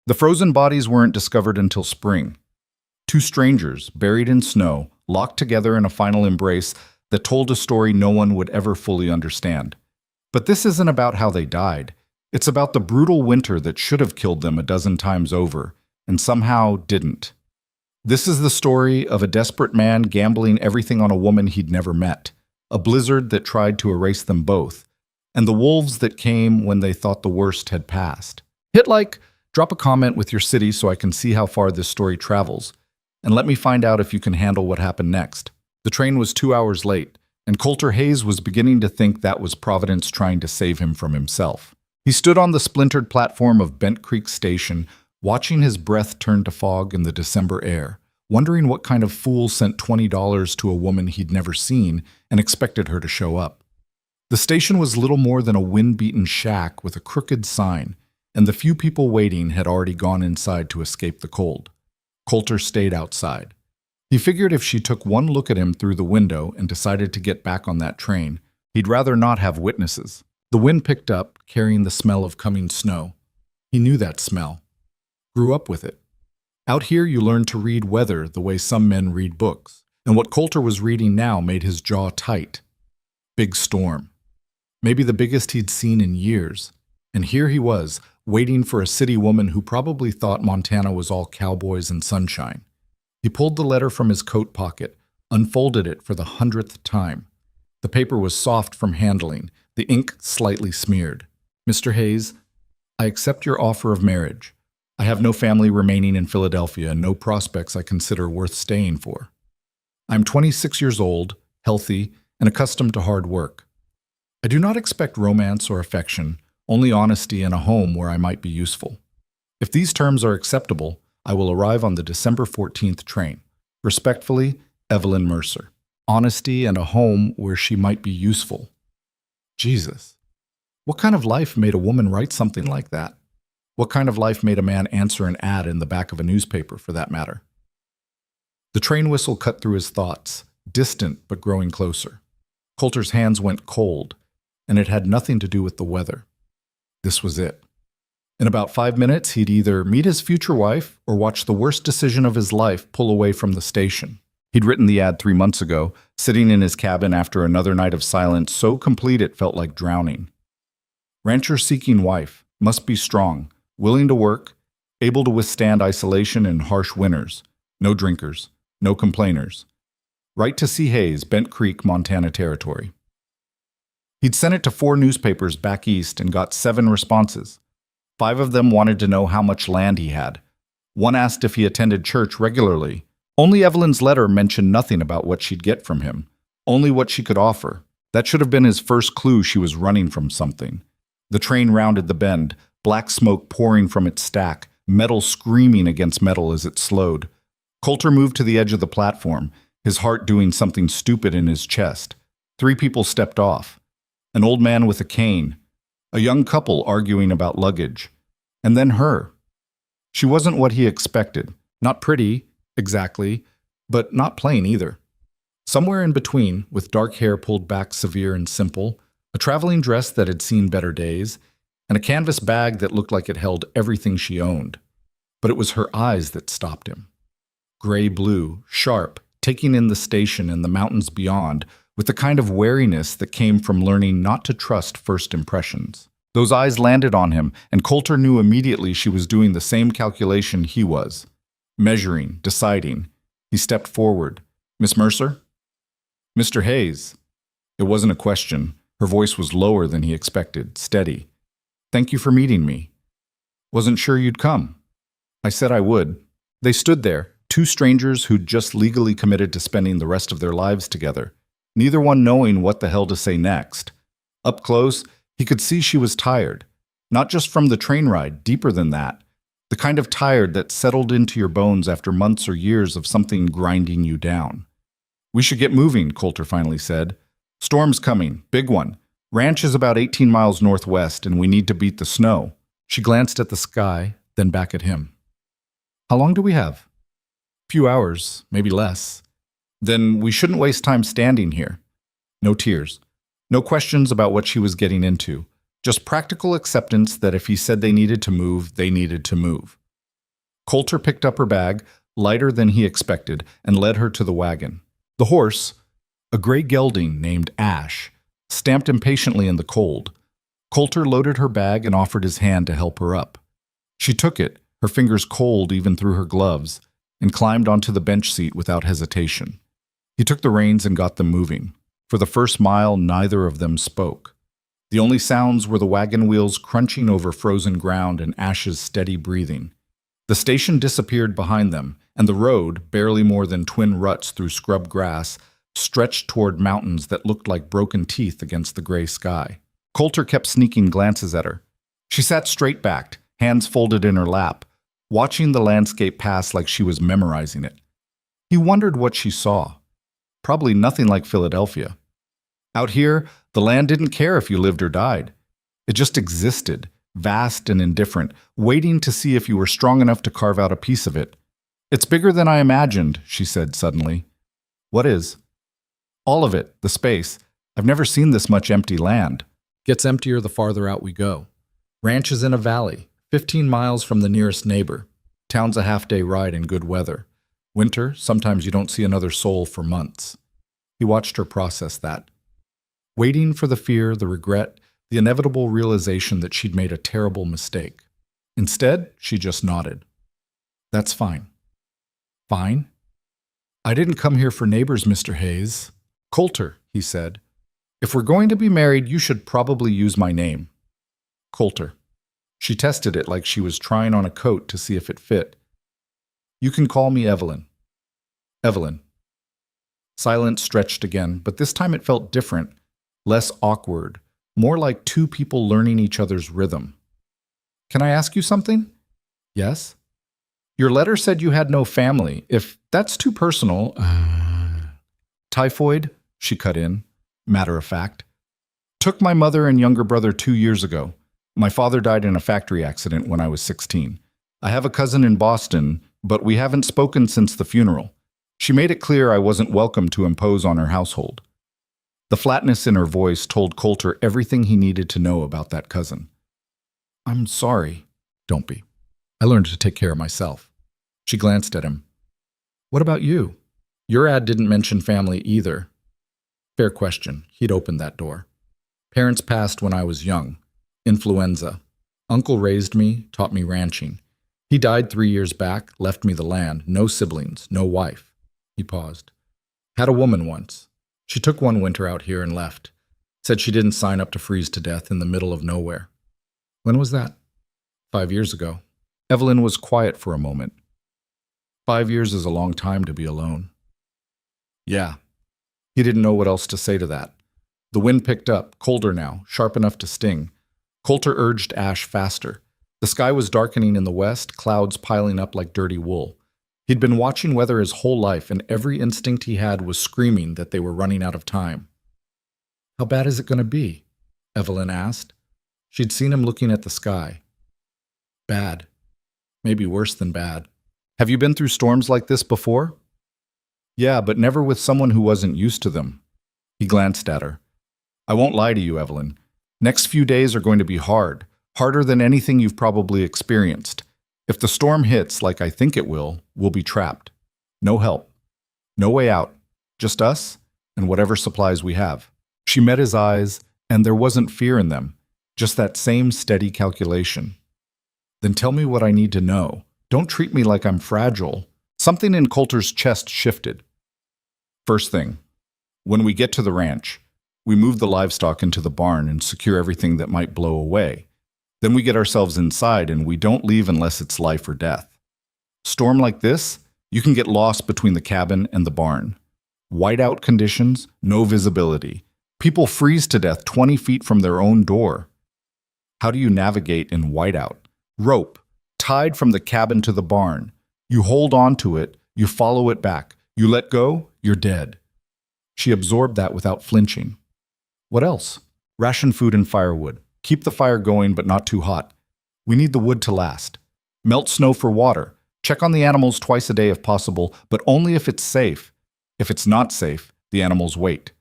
The frozen bodies weren't discovered until spring. Two strangers, buried in snow, locked together in a final embrace that told a story no one would ever fully understand. But this isn't about how they died. It's about the brutal winter that should have killed them a dozen times over, and somehow didn't. This is the story of a desperate man gambling everything on a woman he'd never met, a blizzard that tried to erase them both, and the wolves that came when they thought the worst had passed. Hit like, drop a comment with your city so I can see how far this story travels, and let me find out if you can handle what happened next. The train was 2 hours late, and Coulter Hayes was beginning to think that was Providence trying to save him from himself. He stood on the splintered platform of Bent Creek Station, watching his breath turn to fog in the December air, wondering what kind of fool sent $20 to a woman he'd never seen and expected her to show up. The station was little more than a wind-beaten shack with a crooked sign, and the few people waiting had already gone inside to escape the cold. Coulter stayed outside. He figured if she took one look at him through the window and decided to get back on that train, he'd rather not have witnesses. The wind picked up, carrying the smell of coming snow. He knew that smell. Grew up with it. Out here you learn to read weather the way some men read books, and what Coulter was reading now made his jaw tight. Big storm. Maybe the biggest he'd seen in years. And here he was, waiting for a city woman who probably thought Montana was all cowboys and sunshine. He pulled the letter from his coat pocket, unfolded it for the 100th time. The paper was soft from handling, the ink slightly smeared. Mr. Hayes, I accept your offer of marriage. I have no family remaining in Philadelphia and no prospects I consider worth staying for. I am 26 years old, healthy, and accustomed to hard work. I do not expect romance or affection, only honesty and a home where I might be useful. If these terms are acceptable, I will arrive on the December 14th train. Respectfully, Evelyn Mercer. Honesty and a home where she might be useful. Jesus. What kind of life made a woman write something like that? What kind of life made a man answer an ad in the back of a newspaper, for that matter? The train whistle cut through his thoughts, distant but growing closer. Coulter's hands went cold, and it had nothing to do with the weather. This was it. In about 5 minutes, he'd either meet his future wife or watch the worst decision of his life pull away from the station. He'd written the ad 3 months ago, sitting in his cabin after another night of silence so complete it felt like drowning. Rancher-seeking wife, must be strong, willing to work, able to withstand isolation and harsh winters, no drinkers, no complainers. Right to C. Hayes, Bent Creek, Montana Territory. He'd sent it to 4 newspapers back east and got 7 responses. 5 of them wanted to know how much land he had. One asked if he attended church regularly. Only Evelyn's letter mentioned nothing about what she'd get from him, only what she could offer. That should have been his first clue she was running from something. The train rounded the bend, black smoke pouring from its stack, metal screaming against metal as it slowed. Coulter moved to the edge of the platform, his heart doing something stupid in his chest. 3 people stepped off. An old man with a cane, a young couple arguing about luggage, and then her. She wasn't what he expected. Not pretty, exactly, but not plain either. Somewhere in between, with dark hair pulled back severe and simple, a traveling dress that had seen better days, and a canvas bag that looked like it held everything she owned. But it was her eyes that stopped him. Gray-blue, sharp, taking in the station and the mountains beyond, with the kind of wariness that came from learning not to trust first impressions. Those eyes landed on him, and Coulter knew immediately she was doing the same calculation he was. Measuring, deciding. He stepped forward. Miss Mercer? Mr. Hayes. It wasn't a question. Her voice was lower than he expected, steady. Thank you for meeting me. Wasn't sure you'd come. I said I would. They stood there, 2 strangers who'd just legally committed to spending the rest of their lives together, neither one knowing what the hell to say next. Up close, he could see she was tired. Not just from the train ride, deeper than that. The kind of tired that settled into your bones after months or years of something grinding you down. We should get moving, Coulter finally said. Storm's coming, big one. Ranch is about 18 miles northwest, and we need to beat the snow. She glanced at the sky, then back at him. How long do we have? Few hours, maybe less. Then we shouldn't waste time standing here. No tears. No questions about what she was getting into. Just practical acceptance that if he said they needed to move, they needed to move. Coulter picked up her bag, lighter than he expected, and led her to the wagon. The horse, a gray gelding named Ash, stamped impatiently in the cold. Coulter loaded her bag and offered his hand to help her up. She took it, her fingers cold even through her gloves, and climbed onto the bench seat without hesitation. He took the reins and got them moving. For the first mile, neither of them spoke. The only sounds were the wagon wheels crunching over frozen ground and Ash's steady breathing. The station disappeared behind them, and the road, barely more than twin ruts through scrub grass, stretched toward mountains that looked like broken teeth against the gray sky. Coulter kept sneaking glances at her. She sat straight-backed, hands folded in her lap, watching the landscape pass like she was memorizing it. He wondered what she saw. Probably nothing like Philadelphia. Out here, the land didn't care if you lived or died. It just existed, vast and indifferent, waiting to see if you were strong enough to carve out a piece of it. "It's bigger than I imagined," she said suddenly. "What is?" "All of it, the space. I've never seen this much empty land." Gets emptier the farther out we go. Ranch is in a valley, 15 miles from the nearest neighbor. Town's a half-day ride in good weather. Winter, sometimes you don't see another soul for months. He watched her process that. Waiting for the fear, the regret, the inevitable realization that she'd made a terrible mistake. Instead, she just nodded. "That's fine." "Fine?" "I didn't come here for neighbors, Mr. Hayes." "Coulter," he said. "If we're going to be married, you should probably use my name." "Coulter." She tested it like she was trying on a coat to see if it fit. "You can call me Evelyn." "Evelyn." Silence stretched again, but this time it felt different, less awkward, more like two people learning each other's rhythm. "Can I ask you something?" "Yes." "Your letter said you had no family. If that's too personal..." "Typhoid," she cut in, matter of fact. "Took my mother and younger brother 2 years ago. My father died in a factory accident when I was 16. I have a cousin in Boston, but we haven't spoken since the funeral. She made it clear I wasn't welcome to impose on her household." The flatness in her voice told Coulter everything he needed to know about that cousin. "I'm sorry." "Don't be. I learned to take care of myself." She glanced at him. "What about you? Your ad didn't mention family either." "Fair question." He'd opened that door. "Parents passed when I was young. Influenza. Uncle raised me, taught me ranching. He died 3 years back, left me the land, no siblings, no wife." He paused. "Had a woman once. She took one winter out here and left. Said she didn't sign up to freeze to death in the middle of nowhere." "When was that?" 5 years ago." Evelyn was quiet for a moment. 5 years is a long time to be alone." "Yeah." He didn't know what else to say to that. The wind picked up, colder now, sharp enough to sting. Coulter urged Ash faster. The sky was darkening in the west, clouds piling up like dirty wool. He'd been watching weather his whole life, and every instinct he had was screaming that they were running out of time. "How bad is it going to be?" Evelyn asked. She'd seen him looking at the sky. "Bad. Maybe worse than bad." "Have you been through storms like this before?" "Yeah, but never with someone who wasn't used to them." He glanced at her. "I won't lie to you, Evelyn. Next few days are going to be hard, harder than anything you've probably experienced. If the storm hits, like I think it will, we'll be trapped. No help. No way out. Just us and whatever supplies we have." She met his eyes, and there wasn't fear in them, just that same steady calculation. "Then tell me what I need to know. Don't treat me like I'm fragile." Something in Coulter's chest shifted. "First thing, when we get to the ranch, we move the livestock into the barn and secure everything that might blow away. Then we get ourselves inside and we don't leave unless it's life or death. Storm like this, you can get lost between the cabin and the barn. Whiteout conditions, no visibility. People freeze to death 20 feet from their own door. How do you navigate in whiteout? Rope, tied from the cabin to the barn. You hold on to it, you follow it back. You let go, you're dead." She absorbed that without flinching. "What else?" "Ration food and firewood. Keep the fire going but not too hot. We need the wood to last. Melt snow for water. Check on the animals twice a day if possible, but only if it's safe. If it's not safe, the animals wait."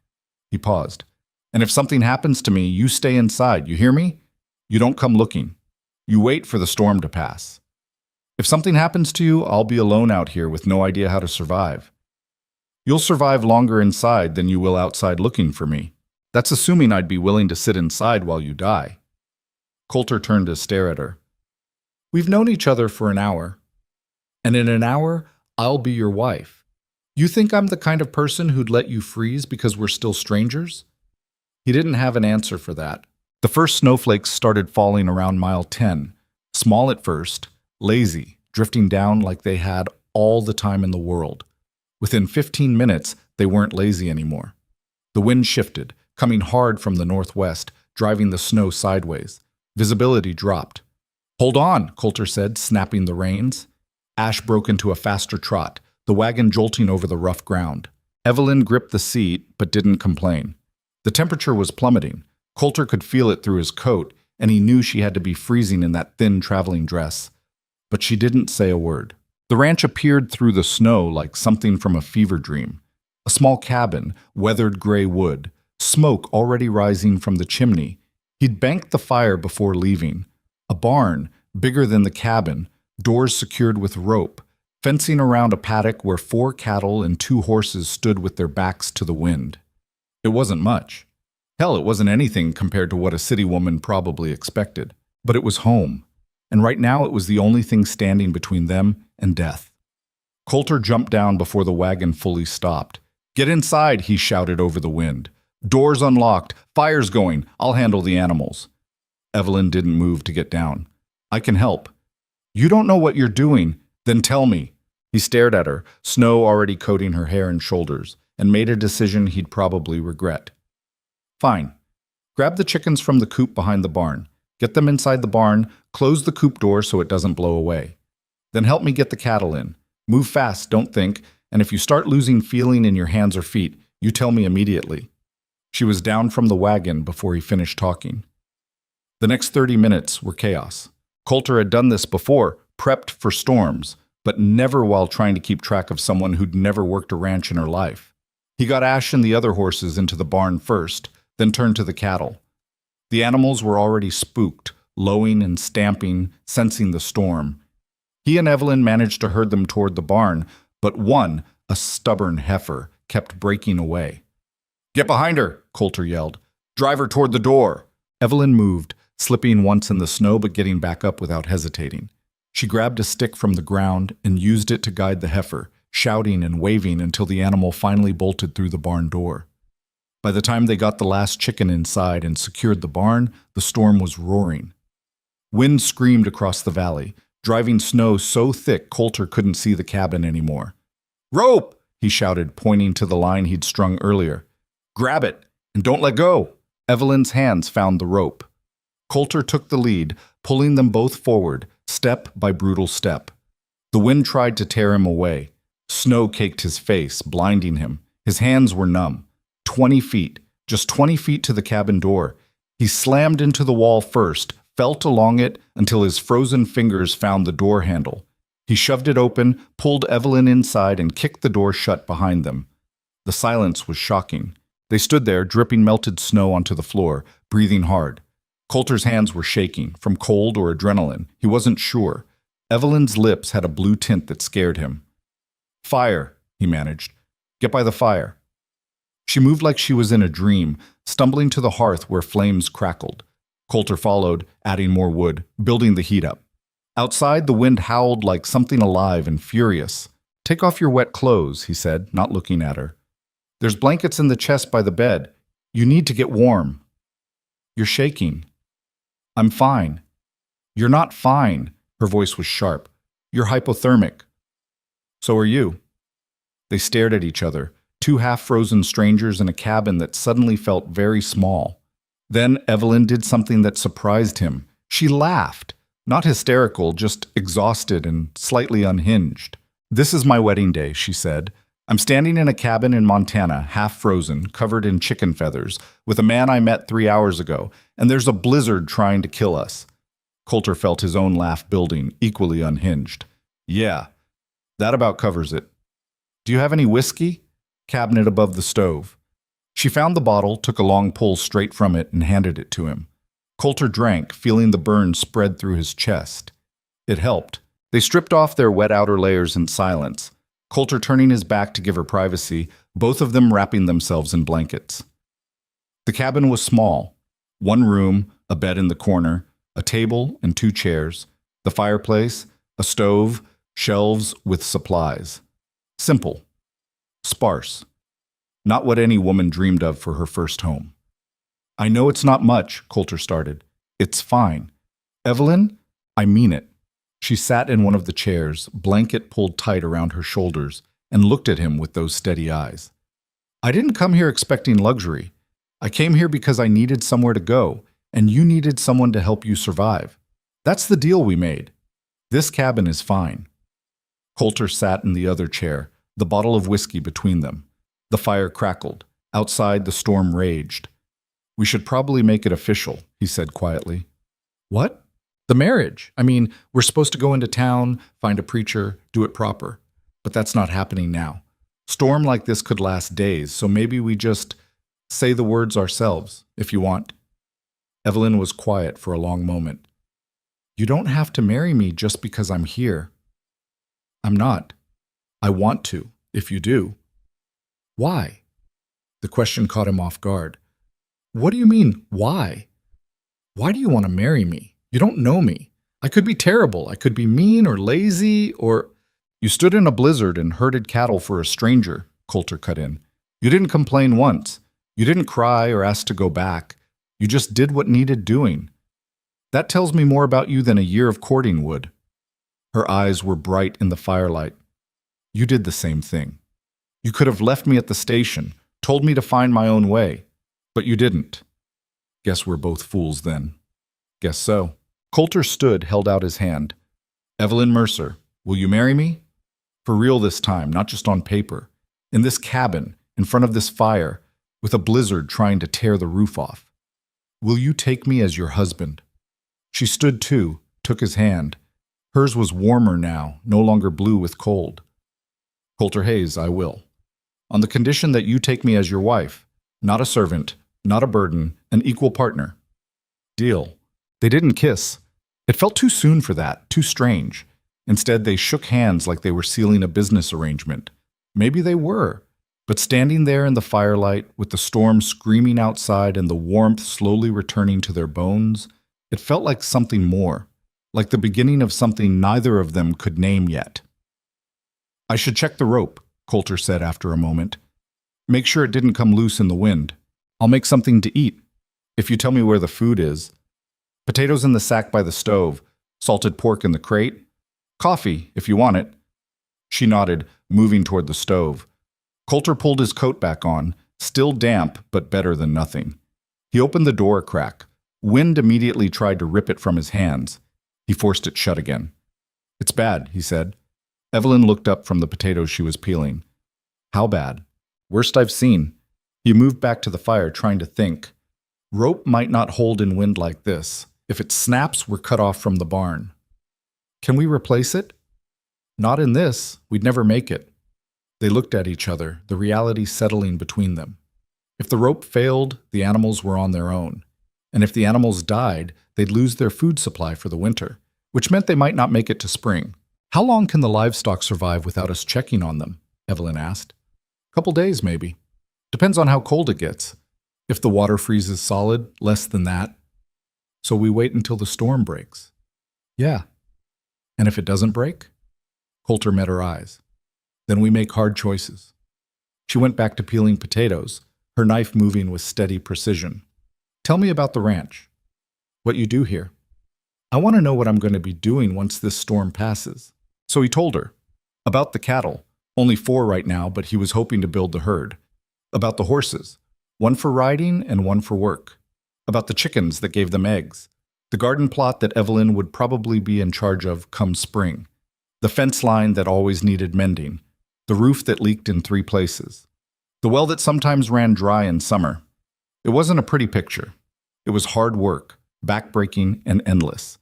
He paused. "And if something happens to me, you stay inside, you hear me? You don't come looking. You wait for the storm to pass." If something happens to you, I'll be alone out here with no idea how to survive. You'll survive longer inside than you will outside looking for me. That's assuming I'd be willing to sit inside while you die. Coulter turned to stare at her. We've known each other for an hour. And in an hour, I'll be your wife. You think I'm the kind of person who'd let you freeze because we're still strangers? He didn't have an answer for that. The first snowflakes started falling around mile 10, small at first, lazy, drifting down like they had all the time in the world. Within 15 minutes, they weren't lazy anymore. The wind shifted, coming hard from the northwest, driving the snow sideways. Visibility dropped. Hold on, Coulter said, snapping the reins. Ash broke into a faster trot, the wagon jolting over the rough ground. Evelyn gripped the seat, but didn't complain. The temperature was plummeting. Coulter could feel it through his coat, and he knew she had to be freezing in that thin traveling dress. But she didn't say a word. The ranch appeared through the snow like something from a fever dream. A small cabin, weathered gray wood, smoke already rising from the chimney. He'd banked the fire before leaving. A barn, bigger than the cabin, doors secured with rope, fencing around a paddock where 4 cattle and 2 horses stood with their backs to the wind. It wasn't much. Hell, it wasn't anything compared to what a city woman probably expected. But it was home. And right now it was the only thing standing between them and death. Coulter jumped down before the wagon fully stopped. Get inside, he shouted over the wind. Doors unlocked. Fire's going. I'll handle the animals. Evelyn didn't move to get down. I can help. You don't know what you're doing. Then tell me. He stared at her, snow already coating her hair and shoulders, and made a decision he'd probably regret. Fine. Grab the chickens from the coop behind the barn. Get them inside the barn, close the coop door so it doesn't blow away. Then help me get the cattle in. Move fast, don't think, and if you start losing feeling in your hands or feet, you tell me immediately. She was down from the wagon before he finished talking. The next 30 minutes were chaos. Coulter had done this before, prepped for storms, but never while trying to keep track of someone who'd never worked a ranch in her life. He got Ash and the other horses into the barn first, then turned to the cattle. The animals were already spooked, lowing and stamping, sensing the storm. He and Evelyn managed to herd them toward the barn, but one, a stubborn heifer, kept breaking away. Get behind her, Coulter yelled. Drive her toward the door. Evelyn moved, slipping once in the snow but getting back up without hesitating. She grabbed a stick from the ground and used it to guide the heifer, shouting and waving until the animal finally bolted through the barn door. By the time they got the last chicken inside and secured the barn, the storm was roaring. Wind screamed across the valley, driving snow so thick Coulter couldn't see the cabin anymore. Rope! He shouted, pointing to the line he'd strung earlier. Grab it, and don't let go. Evelyn's hands found the rope. Coulter took the lead, pulling them both forward, step by brutal step. The wind tried to tear him away. Snow caked his face, blinding him. His hands were numb. 20 feet, just 20 feet to the cabin door. He slammed into the wall first, felt along it until his frozen fingers found the door handle. He shoved it open, pulled Evelyn inside, and kicked the door shut behind them. The silence was shocking. They stood there, dripping melted snow onto the floor, breathing hard. Coulter's hands were shaking, from cold or adrenaline. He wasn't sure. Evelyn's lips had a blue tint that scared him. Fire, he managed. Get by the fire. She moved like she was in a dream, stumbling to the hearth where flames crackled. Coulter followed, adding more wood, building the heat up. Outside, the wind howled like something alive and furious. Take off your wet clothes, he said, not looking at her. There's blankets in the chest by the bed. You need to get warm. You're shaking. I'm fine. You're not fine. Her voice was sharp. You're hypothermic. So are you. They stared at each other, 2 half-frozen strangers in a cabin that suddenly felt very small. Then Evelyn did something that surprised him. She laughed. Not hysterical, just exhausted and slightly unhinged. This is my wedding day, she said. I'm standing in a cabin in Montana, half frozen, covered in chicken feathers, with a man I met 3 hours ago, and there's a blizzard trying to kill us. Coulter felt his own laugh building, equally unhinged. Yeah, that about covers it. Do you have any whiskey? Cabinet above the stove. She found the bottle, took a long pull straight from it, and handed it to him. Coulter drank, feeling the burn spread through his chest. It helped. They stripped off their wet outer layers in silence, Coulter turning his back to give her privacy, both of them wrapping themselves in blankets. The cabin was small. One room, a bed in the corner, a table and 2 chairs, the fireplace, a stove, shelves with supplies. Simple. Sparse. Not what any woman dreamed of for her first home. "I know it's not much," Coulter started. "It's fine. Evelyn, I mean it." She sat in one of the chairs, blanket pulled tight around her shoulders, and looked at him with those steady eyes. "I didn't come here expecting luxury. I came here because I needed somewhere to go, and you needed someone to help you survive. That's the deal we made. This cabin is fine." Coulter sat in the other chair, the bottle of whiskey between them. The fire crackled. Outside, the storm raged. "We should probably make it official," he said quietly. "What?" "The marriage. I mean, we're supposed to go into town, find a preacher, do it proper. But that's not happening now. Storm like this could last days, so maybe we just say the words ourselves, if you want." Evelyn was quiet for a long moment. "You don't have to marry me just because I'm here." "I'm not. I want to, if you do." "Why?" The question caught him off guard. "What do you mean, why? Why do you want to marry me? You don't know me. I could be terrible. I could be mean or lazy or—" "You stood in a blizzard and herded cattle for a stranger," Coulter cut in. "You didn't complain once. You didn't cry or ask to go back. You just did what needed doing. That tells me more about you than a year of courting would." Her eyes were bright in the firelight. "You did the same thing. You could have left me at the station, told me to find my own way. But you didn't. Guess we're both fools then." "Guess so." Coulter stood, held out his hand. "Evelyn Mercer, will you marry me? For real this time, not just on paper. In this cabin, in front of this fire, with a blizzard trying to tear the roof off. Will you take me as your husband?" She stood too, took his hand. Hers was warmer now, no longer blue with cold. "Coulter Hayes, I will. On the condition that you take me as your wife, not a servant, not a burden, an equal partner." "Deal." They didn't kiss. It felt too soon for that, too strange. Instead, they shook hands like they were sealing a business arrangement. Maybe they were. But standing there in the firelight, with the storm screaming outside and the warmth slowly returning to their bones, it felt like something more, like the beginning of something neither of them could name yet. "I should check the rope," Coulter said after a moment. "Make sure it didn't come loose in the wind. I'll make something to eat, if you tell me where the food is. Potatoes in the sack by the stove, salted pork in the crate. Coffee, if you want it." She nodded, moving toward the stove. Coulter pulled his coat back on, still damp but better than nothing. He opened the door a crack. Wind immediately tried to rip it from his hands. He forced it shut again. "It's bad," he said. Evelyn looked up from the potatoes she was peeling. "How bad?" "Worst I've seen." He moved back to the fire, trying to think. "Rope might not hold in wind like this. If it snaps, we're cut off from the barn." "Can we replace it?" "Not in this. We'd never make it." They looked at each other, the reality settling between them. If the rope failed, the animals were on their own. And if the animals died, they'd lose their food supply for the winter, which meant they might not make it to spring. "How long can the livestock survive without us checking on them?" Evelyn asked. "Couple days, maybe. Depends on how cold it gets. If the water freezes solid, less than that. So we wait until the storm breaks." "Yeah." "And if it doesn't break?" Coulter met her eyes. "Then we make hard choices." She went back to peeling potatoes, her knife moving with steady precision. "Tell me about the ranch. What you do here. I want to know what I'm going to be doing once this storm passes." So he told her. About the cattle, only 4 right now, but he was hoping to build the herd. About the horses, 1 for riding and 1 for work. About the chickens that gave them eggs. The garden plot that Evelyn would probably be in charge of come spring. The fence line that always needed mending. The roof that leaked in 3 places. The well that sometimes ran dry in summer. It wasn't a pretty picture. It was hard work, backbreaking and endless.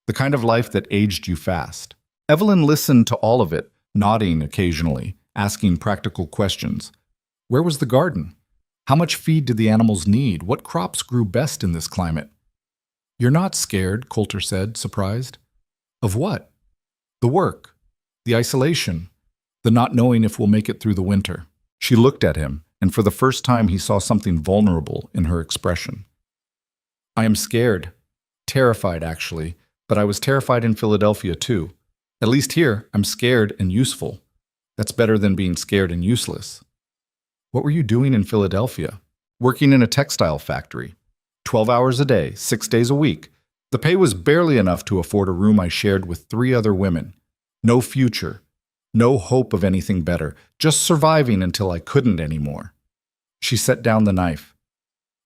The kind of life that aged you fast. Evelyn listened to all of it, nodding occasionally, asking practical questions. Where was the garden? How much feed did the animals need? What crops grew best in this climate? "You're not scared," Coulter said, surprised. "Of what?" The work, the isolation, the not knowing if we'll make it through the winter. She looked at him, and for the first time he saw something vulnerable in her expression. I am scared. Terrified, actually, but I was terrified in Philadelphia, too. At least here, I'm scared and useful. That's better than being scared and useless. What were you doing in Philadelphia? Working in a textile factory. 12 hours a day, 6 days a week. The pay was barely enough to afford a room I shared with 3 other women. No future. No hope of anything better. Just surviving until I couldn't anymore. She set down the knife.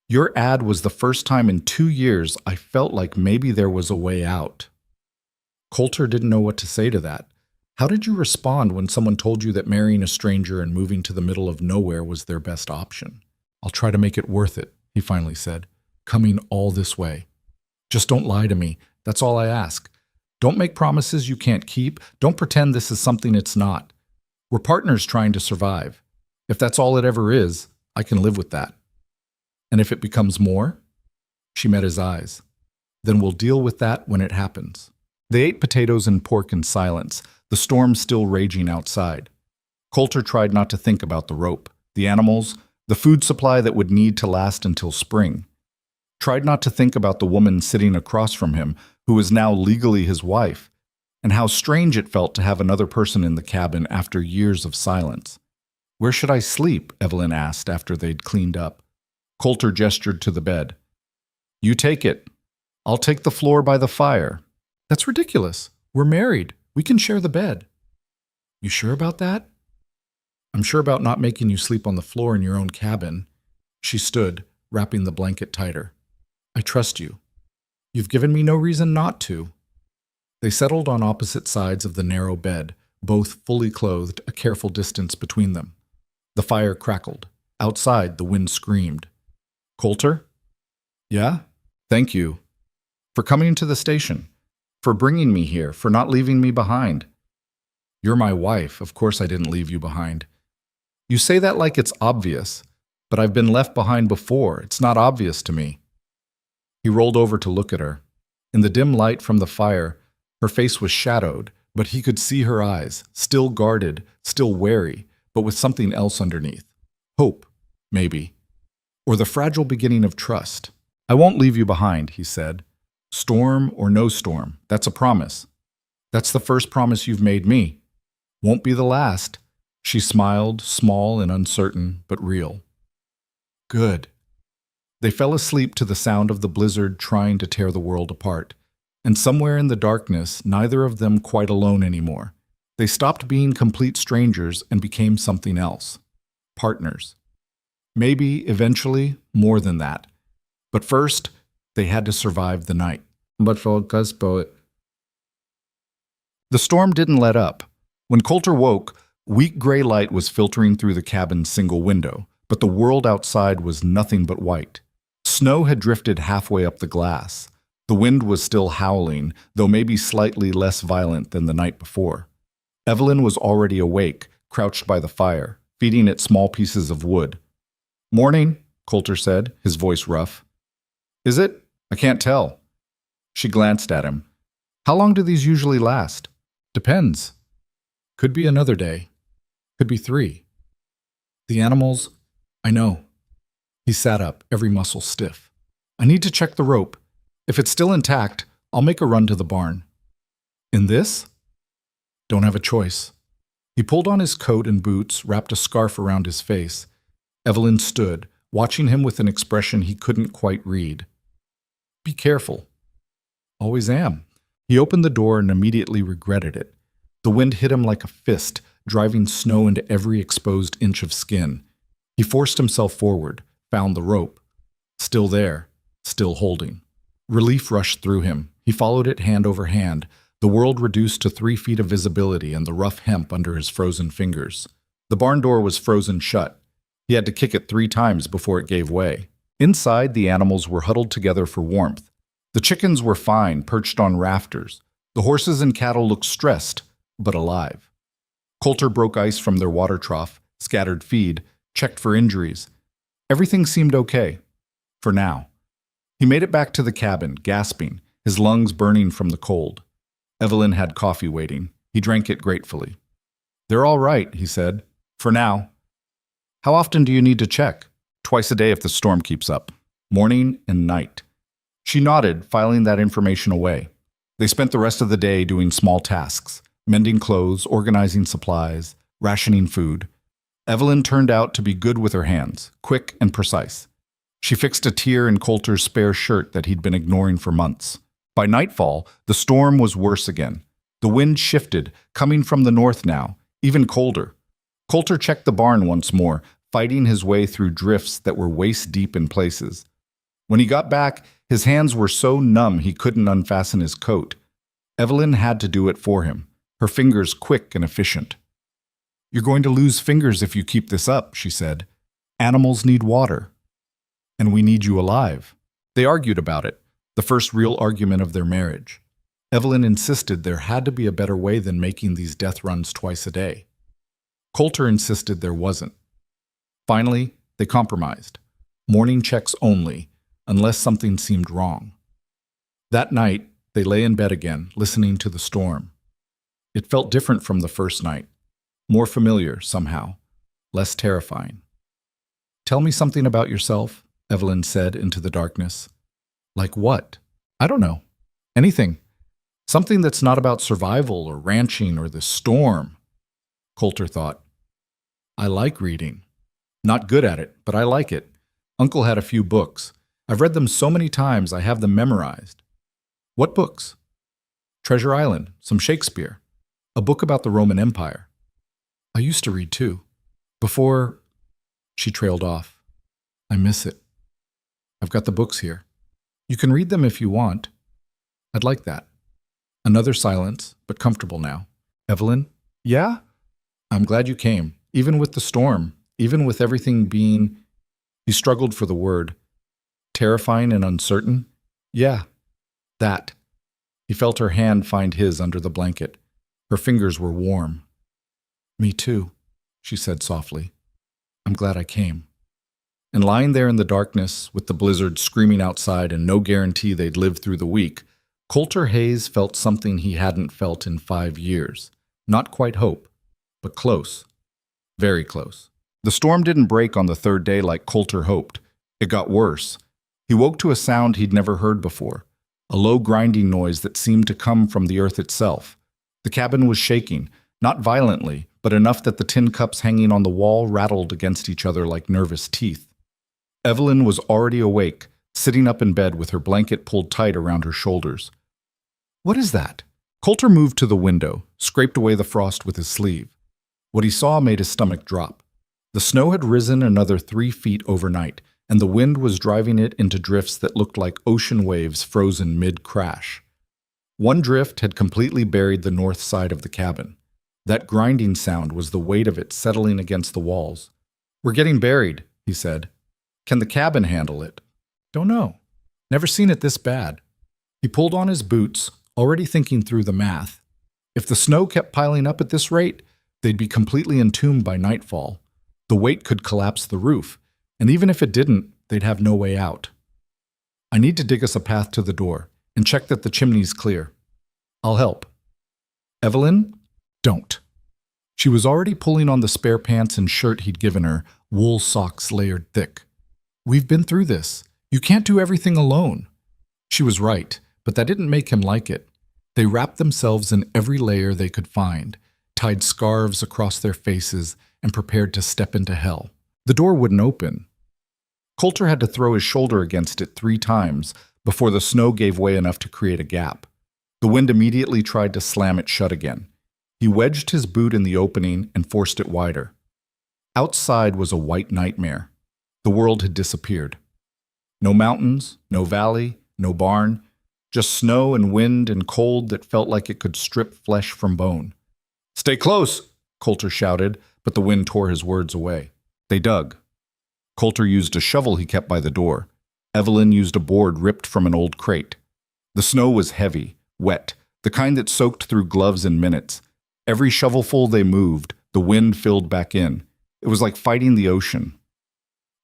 Your ad was the first time in 2 years I felt like maybe there was a way out. Coulter didn't know what to say to that. How did you respond when someone told you that marrying a stranger and moving to the middle of nowhere was their best option? I'll try to make it worth it, he finally said, coming all this way. Just don't lie to me. That's all I ask. Don't make promises you can't keep. Don't pretend this is something it's not. We're partners trying to survive. If that's all it ever is, I can live with that. And if it becomes more? She met his eyes. Then we'll deal with that when it happens. They ate potatoes and pork in silence, the storm still raging outside. Coulter tried not to think about the rope, the animals, the food supply that would need to last until spring. Tried not to think about the woman sitting across from him, who was now legally his wife, and how strange it felt to have another person in the cabin after years of silence. Where should I sleep? Evelyn asked after they'd cleaned up. Coulter gestured to the bed. You take it. I'll take the floor by the fire. That's ridiculous. We're married. We can share the bed. You sure about that? I'm sure about not making you sleep on the floor in your own cabin. She stood, wrapping the blanket tighter. I trust you. You've given me no reason not to. They settled on opposite sides of the narrow bed, both fully clothed, a careful distance between them. The fire crackled. Outside, the wind screamed. Coulter? Yeah? Thank you. For coming to the station. For bringing me here. For not leaving me behind. You're my wife. Of course I didn't leave you behind. You say that like it's obvious, but I've been left behind before. It's not obvious to me. He rolled over to look at her. In the dim light from the fire, her face was shadowed, but he could see her eyes, still guarded, still wary, but with something else underneath. Hope, maybe. Or the fragile beginning of trust. I won't leave you behind, he said. Storm or no storm, that's a promise. That's the first promise you've made me. Won't be the last. She smiled, small and uncertain, but real. Good. They fell asleep to the sound of the blizzard trying to tear the world apart. And somewhere in the darkness, neither of them quite alone anymore. They stopped being complete strangers and became something else. Partners. Maybe, eventually, more than that. But first, they had to survive the night. But for poet. The storm didn't let up. When Coulter woke, weak gray light was filtering through the cabin's single window, but the world outside was nothing but white. Snow had drifted halfway up the glass. The wind was still howling, though maybe slightly less violent than the night before. Evelyn was already awake, crouched by the fire, feeding it small pieces of wood. Morning, Coulter said, his voice rough. Is it? I can't tell. She glanced at him. How long do these usually last? Depends. Could be another day. Could be 3. The animals? I know. He sat up, every muscle stiff. I need to check the rope. If it's still intact, I'll make a run to the barn. In this? Don't have a choice. He pulled on his coat and boots, wrapped a scarf around his face. Evelyn stood, watching him with an expression he couldn't quite read. Be careful. Always am. He opened the door and immediately regretted it. The wind hit him like a fist, driving snow into every exposed inch of skin. He forced himself forward, found the rope. Still there, still holding. Relief rushed through him. He followed it hand over hand, the world reduced to 3 feet of visibility and the rough hemp under his frozen fingers. The barn door was frozen shut. He had to kick it 3 times before it gave way. Inside, the animals were huddled together for warmth. The chickens were fine, perched on rafters. The horses and cattle looked stressed, but alive. Coulter broke ice from their water trough, scattered feed, checked for injuries. Everything seemed okay. For now. He made it back to the cabin, gasping, his lungs burning from the cold. Evelyn had coffee waiting. He drank it gratefully. "They're all right," he said. "For now." "How often do you need to check?" "Twice a day if the storm keeps up. Morning and night." She nodded, filing that information away. They spent the rest of the day doing small tasks, mending clothes, organizing supplies, rationing food. Evelyn turned out to be good with her hands, quick and precise. She fixed a tear in Coulter's spare shirt that he'd been ignoring for months. By nightfall, the storm was worse again. The wind shifted, coming from the north now, even colder. Coulter checked the barn once more, fighting his way through drifts that were waist-deep in places. When he got back, his hands were so numb he couldn't unfasten his coat. Evelyn had to do it for him, her fingers quick and efficient. "You're going to lose fingers if you keep this up," she said. "Animals need water. And we need you alive." They argued about it, the first real argument of their marriage. Evelyn insisted there had to be a better way than making these death runs twice a day. Coulter insisted there wasn't. Finally, they compromised. Morning checks only, unless something seemed wrong. That night, they lay in bed again, listening to the storm. It felt different from the first night, more familiar somehow, less terrifying. "Tell me something about yourself," Evelyn said into the darkness. "Like what?" "I don't know. Anything. Something that's not about survival or ranching or the storm." Coulter thought. "I like reading. Not good at it, but I like it. Uncle had a few books. I've read them so many times I have them memorized." "What books?" "Treasure Island, some Shakespeare, a book about the Roman Empire." "I used to read too. Before—" She trailed off. "I miss it. I've got the books here. You can read them if you want." "I'd like that." Another silence, but comfortable now. "Evelyn?" "Yeah?" "I'm glad you came, even with the storm, even with everything being—" He struggled for the word. "Terrifying and uncertain?" "Yeah, that." He felt her hand find his under the blanket. Her fingers were warm. "Me too," she said softly. "I'm glad I came." And lying there in the darkness, with the blizzard screaming outside and no guarantee they'd live through the week, Coulter Hayes felt something he hadn't felt in 5 years. Not quite hope, but close. Very close. The storm didn't break on the third day like Coulter hoped. It got worse. He woke to a sound he'd never heard before, a low grinding noise that seemed to come from the earth itself. The cabin was shaking, not violently, but enough that the tin cups hanging on the wall rattled against each other like nervous teeth. Evelyn was already awake, sitting up in bed with her blanket pulled tight around her shoulders. "What is that?" Coulter moved to the window, scraped away the frost with his sleeve. What he saw made his stomach drop. The snow had risen another 3 feet overnight, and the wind was driving it into drifts that looked like ocean waves frozen mid-crash. One drift had completely buried the north side of the cabin. That grinding sound was the weight of it settling against the walls. "We're getting buried," he said. "Can the cabin handle it?" "Don't know. Never seen it this bad." He pulled on his boots, already thinking through the math. If the snow kept piling up at this rate, they'd be completely entombed by nightfall. The weight could collapse the roof, and even if it didn't, they'd have no way out. "I need to dig us a path to the door, and check that the chimney's clear." "I'll help." "Evelyn? Don't." She was already pulling on the spare pants and shirt he'd given her, wool socks layered thick. "We've been through this. You can't do everything alone." She was right, but that didn't make him like it. They wrapped themselves in every layer they could find, tied scarves across their faces, and prepared to step into hell. The door wouldn't open. Coulter had to throw his shoulder against it 3 times before the snow gave way enough to create a gap. The wind immediately tried to slam it shut again. He wedged his boot in the opening and forced it wider. Outside was a white nightmare. The world had disappeared. No mountains, no valley, no barn, just snow and wind and cold that felt like it could strip flesh from bone. "Stay close," Coulter shouted, but the wind tore his words away. They dug. Coulter used a shovel he kept by the door. Evelyn used a board ripped from an old crate. The snow was heavy, wet, the kind that soaked through gloves in minutes. Every shovelful they moved, the wind filled back in. It was like fighting the ocean.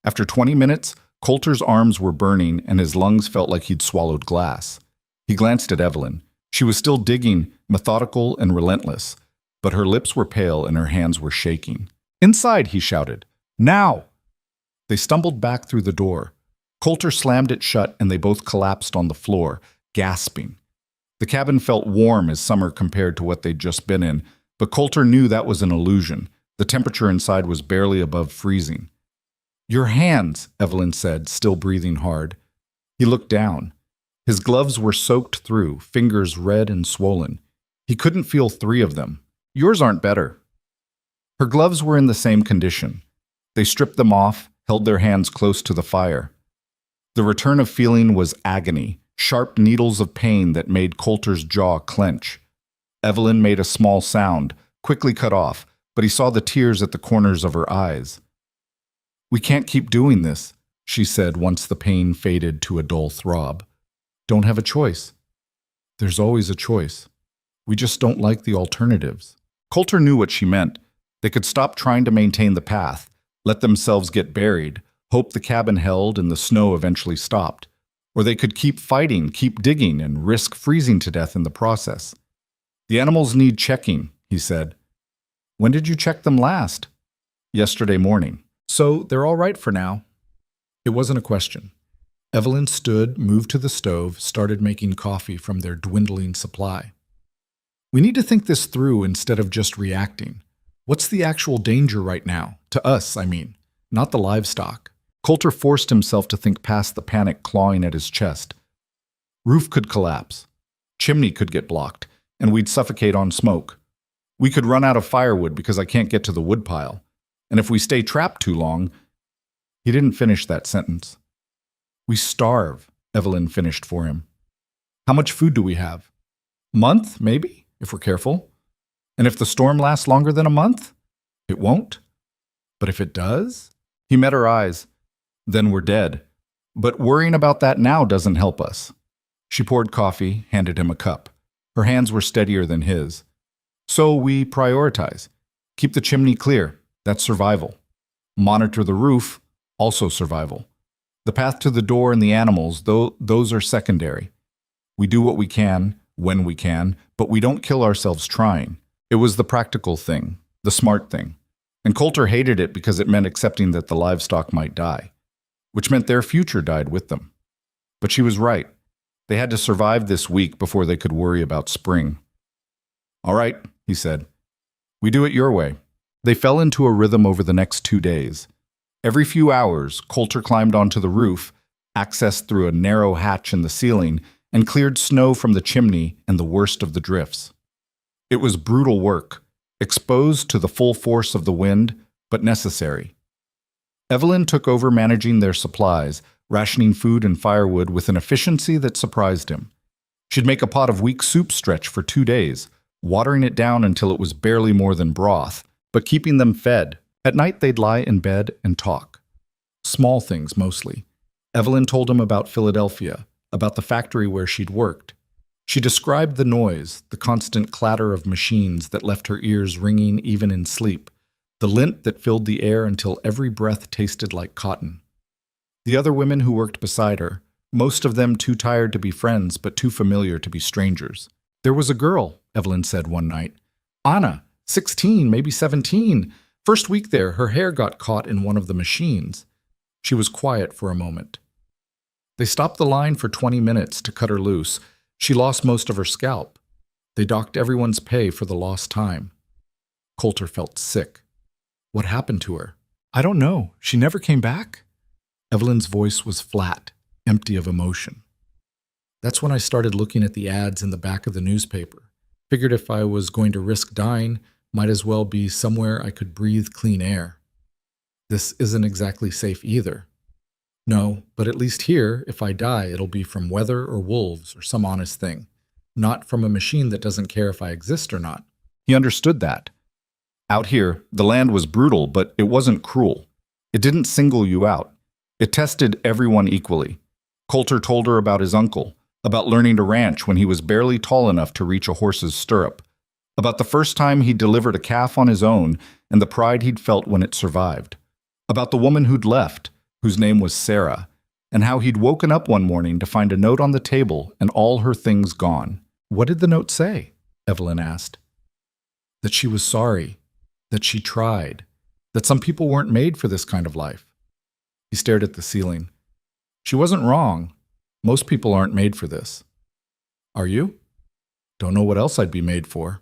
After 20 minutes, Coulter's arms were burning and his lungs felt like he'd swallowed glass. He glanced at Evelyn. She was still digging, methodical and relentless, but her lips were pale and her hands were shaking. "Inside!" he shouted. "Now!" They stumbled back through the door. Coulter slammed it shut and they both collapsed on the floor, gasping. The cabin felt warm as summer compared to what they'd just been in, but Coulter knew that was an illusion. The temperature inside was barely above freezing. "Your hands," Evelyn said, still breathing hard. He looked down. His gloves were soaked through, fingers red and swollen. He couldn't feel 3 of them. "Yours aren't better." Her gloves were in the same condition. They stripped them off, held their hands close to the fire. The return of feeling was agony, sharp needles of pain that made Coulter's jaw clench. Evelyn made a small sound, quickly cut off, but he saw the tears at the corners of her eyes. "We can't keep doing this," she said once the pain faded to a dull throb. "Don't have a choice." "There's always a choice. We just don't like the alternatives." Coulter knew what she meant. They could stop trying to maintain the path, let themselves get buried, hope the cabin held and the snow eventually stopped. Or they could keep fighting, keep digging, and risk freezing to death in the process. "The animals need checking," he said. "When did you check them last?" "Yesterday morning." "So they're all right for now?" It wasn't a question. Evelyn stood, moved to the stove, started making coffee from their dwindling supply. "We need to think this through instead of just reacting. What's the actual danger right now? To us, I mean, not the livestock." Coulter forced himself to think past the panic clawing at his chest. "Roof could collapse. Chimney could get blocked, and we'd suffocate on smoke. We could run out of firewood because I can't get to the woodpile. And if we stay trapped too long—" He didn't finish that sentence. "We starve," Evelyn finished for him. "How much food do we have? Month, maybe, if we're careful. And if the storm lasts longer than a month? It won't. But if it does?" He met her eyes. "Then we're dead. But worrying about that now doesn't help us." She poured coffee, handed him a cup. Her hands were steadier than his. "So we prioritize. Keep the chimney clear. That's survival. Monitor the roof. Also survival. The path to the door and the animals, those are secondary. We do what we can, when we can, but we don't kill ourselves trying." It was the practical thing, the smart thing. And Coulter hated it because it meant accepting that the livestock might die, which meant their future died with them. But she was right. They had to survive this week before they could worry about spring. "All right," he said. "We do it your way." They fell into a rhythm over the next 2 days. Every few hours, Coulter climbed onto the roof, accessed through a narrow hatch in the ceiling, and cleared snow from the chimney and the worst of the drifts. It was brutal work, exposed to the full force of the wind, but necessary. Evelyn took over managing their supplies, rationing food and firewood with an efficiency that surprised him. She'd make a pot of weak soup stretch for 2 days, watering it down until it was barely more than broth, but keeping them fed. At night they'd lie in bed and talk. Small things mostly. Evelyn told him about Philadelphia, about the factory where she'd worked. She described the noise, the constant clatter of machines that left her ears ringing even in sleep, the lint that filled the air until every breath tasted like cotton. The other women who worked beside her, most of them too tired to be friends but too familiar to be strangers. "There was a girl," Evelyn said one night. "Anna, 16, maybe 17. First week there, her hair got caught in one of the machines." She was quiet for a moment. "They stopped the line for 20 minutes to cut her loose. She lost most of her scalp. They docked everyone's pay for the lost time." Coulter felt sick. "What happened to her?" "I don't know. She never came back?" Evelyn's voice was flat, empty of emotion. "That's when I started looking at the ads in the back of the newspaper. Figured if I was going to risk dying, might as well be somewhere I could breathe clean air. This isn't exactly safe either. No, but at least here, if I die, it'll be from weather or wolves or some honest thing, not from a machine that doesn't care if I exist or not." He understood that. Out here, the land was brutal, but it wasn't cruel. It didn't single you out. It tested everyone equally. Coulter told her about his uncle, about learning to ranch when he was barely tall enough to reach a horse's stirrup, about the first time he delivered a calf on his own and the pride he'd felt when it survived, about the woman who'd left, whose name was Sarah, and how he'd woken up one morning to find a note on the table and all her things gone. What did the note say? Evelyn asked. That she was sorry, that she tried, that some people weren't made for this kind of life. He stared at the ceiling. She wasn't wrong. Most people aren't made for this. Are you? Don't know what else I'd be made for.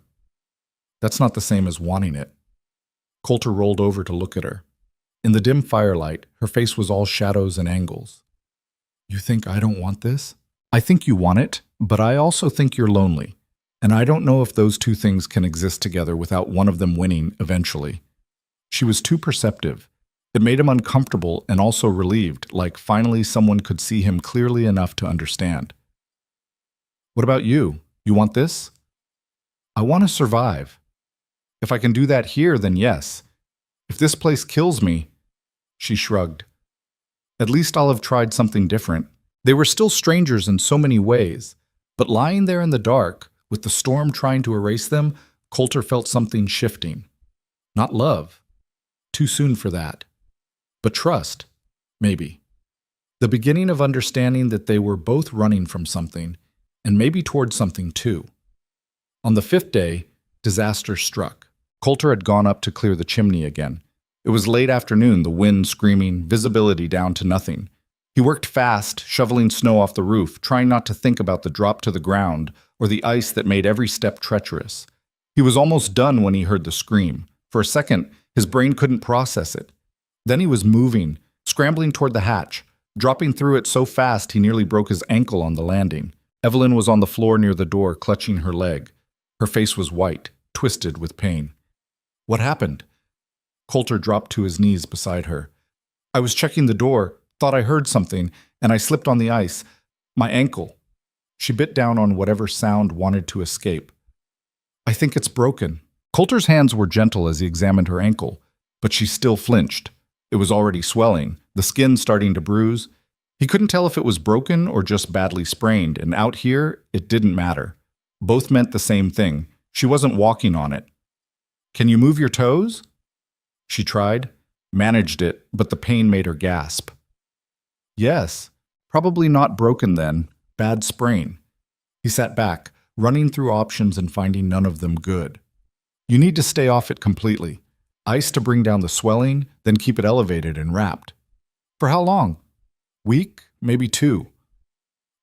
That's not the same as wanting it. Coulter rolled over to look at her. In the dim firelight, her face was all shadows and angles. You think I don't want this? I think you want it, but I also think you're lonely. And I don't know if those two things can exist together without one of them winning eventually. She was too perceptive. It made him uncomfortable and also relieved, like finally someone could see him clearly enough to understand. What about you? You want this? I want to survive. If I can do that here, then yes. If this place kills me, she shrugged. At least I'll have tried something different. They were still strangers in so many ways, but lying there in the dark, with the storm trying to erase them, Coulter felt something shifting. Not love. Too soon for that. But trust. Maybe. The beginning of understanding that they were both running from something, and maybe towards something too. On the 5th day, disaster struck. Coulter had gone up to clear the chimney again. It was late afternoon, the wind screaming, visibility down to nothing. He worked fast, shoveling snow off the roof, trying not to think about the drop to the ground or the ice that made every step treacherous. He was almost done when he heard the scream. For a second, his brain couldn't process it. Then he was moving, scrambling toward the hatch, dropping through it so fast he nearly broke his ankle on the landing. Evelyn was on the floor near the door, clutching her leg. Her face was white, twisted with pain. What happened? Coulter dropped to his knees beside her. I was checking the door, thought I heard something, and I slipped on the ice. My ankle. She bit down on whatever sound wanted to escape. I think it's broken. Coulter's hands were gentle as he examined her ankle, but she still flinched. It was already swelling, the skin starting to bruise. He couldn't tell if it was broken or just badly sprained, and out here, it didn't matter. Both meant the same thing. She wasn't walking on it. Can you move your toes? She tried, managed it, but the pain made her gasp. Yes, probably not broken then, bad sprain. He sat back, running through options and finding none of them good. You need to stay off it completely. Ice to bring down the swelling, then keep it elevated and wrapped. For how long? Week, maybe 2.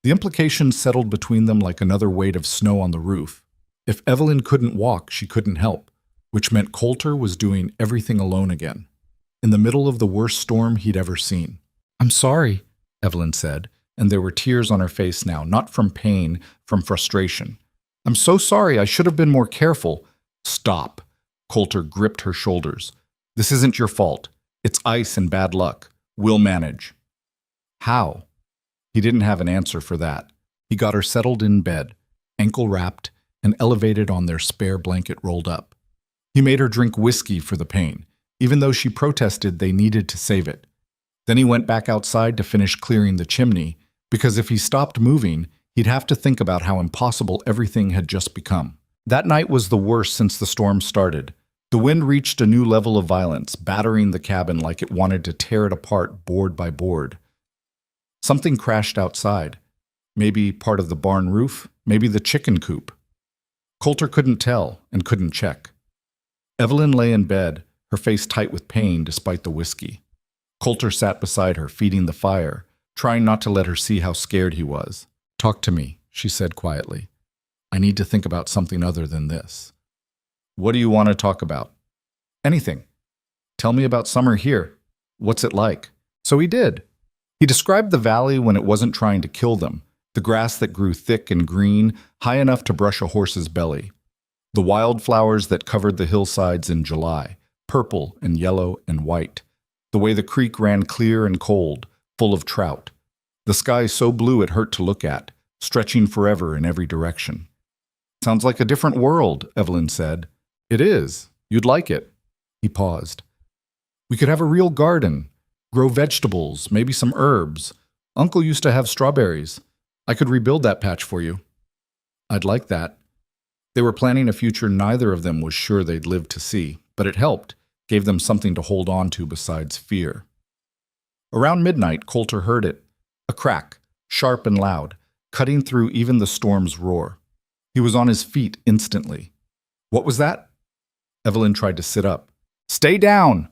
The implications settled between them like another weight of snow on the roof. If Evelyn couldn't walk, she couldn't help, which meant Coulter was doing everything alone again, in the middle of the worst storm he'd ever seen. I'm sorry, Evelyn said, and there were tears on her face now, not from pain, from frustration. I'm so sorry, I should have been more careful. Stop. Coulter gripped her shoulders. This isn't your fault. It's ice and bad luck. We'll manage. How? He didn't have an answer for that. He got her settled in bed, ankle wrapped, and elevated on their spare blanket rolled up. He made her drink whiskey for the pain, even though she protested they needed to save it. Then he went back outside to finish clearing the chimney, because if he stopped moving, he'd have to think about how impossible everything had just become. That night was the worst since the storm started. The wind reached a new level of violence, battering the cabin like it wanted to tear it apart board by board. Something crashed outside. Maybe part of the barn roof, maybe the chicken coop. Coulter couldn't tell and couldn't check. Evelyn lay in bed, her face tight with pain despite the whiskey. Coulter sat beside her, feeding the fire, trying not to let her see how scared he was. Talk to me, she said quietly. I need to think about something other than this. What do you want to talk about? Anything. Tell me about summer here. What's it like? So he did. He described the valley when it wasn't trying to kill them, the grass that grew thick and green, high enough to brush a horse's belly. The wildflowers that covered the hillsides in July, purple and yellow and white. The way the creek ran clear and cold, full of trout. The sky so blue it hurt to look at, stretching forever in every direction. Sounds like a different world, Evelyn said. It is. You'd like it. He paused. We could have a real garden, grow vegetables, maybe some herbs. Uncle used to have strawberries. I could rebuild that patch for you. I'd like that. They were planning a future neither of them was sure they'd live to see, but it helped, gave them something to hold on to besides fear. Around midnight, Coulter heard it. A crack, sharp and loud, cutting through even the storm's roar. He was on his feet instantly. What was that? Evelyn tried to sit up. Stay down!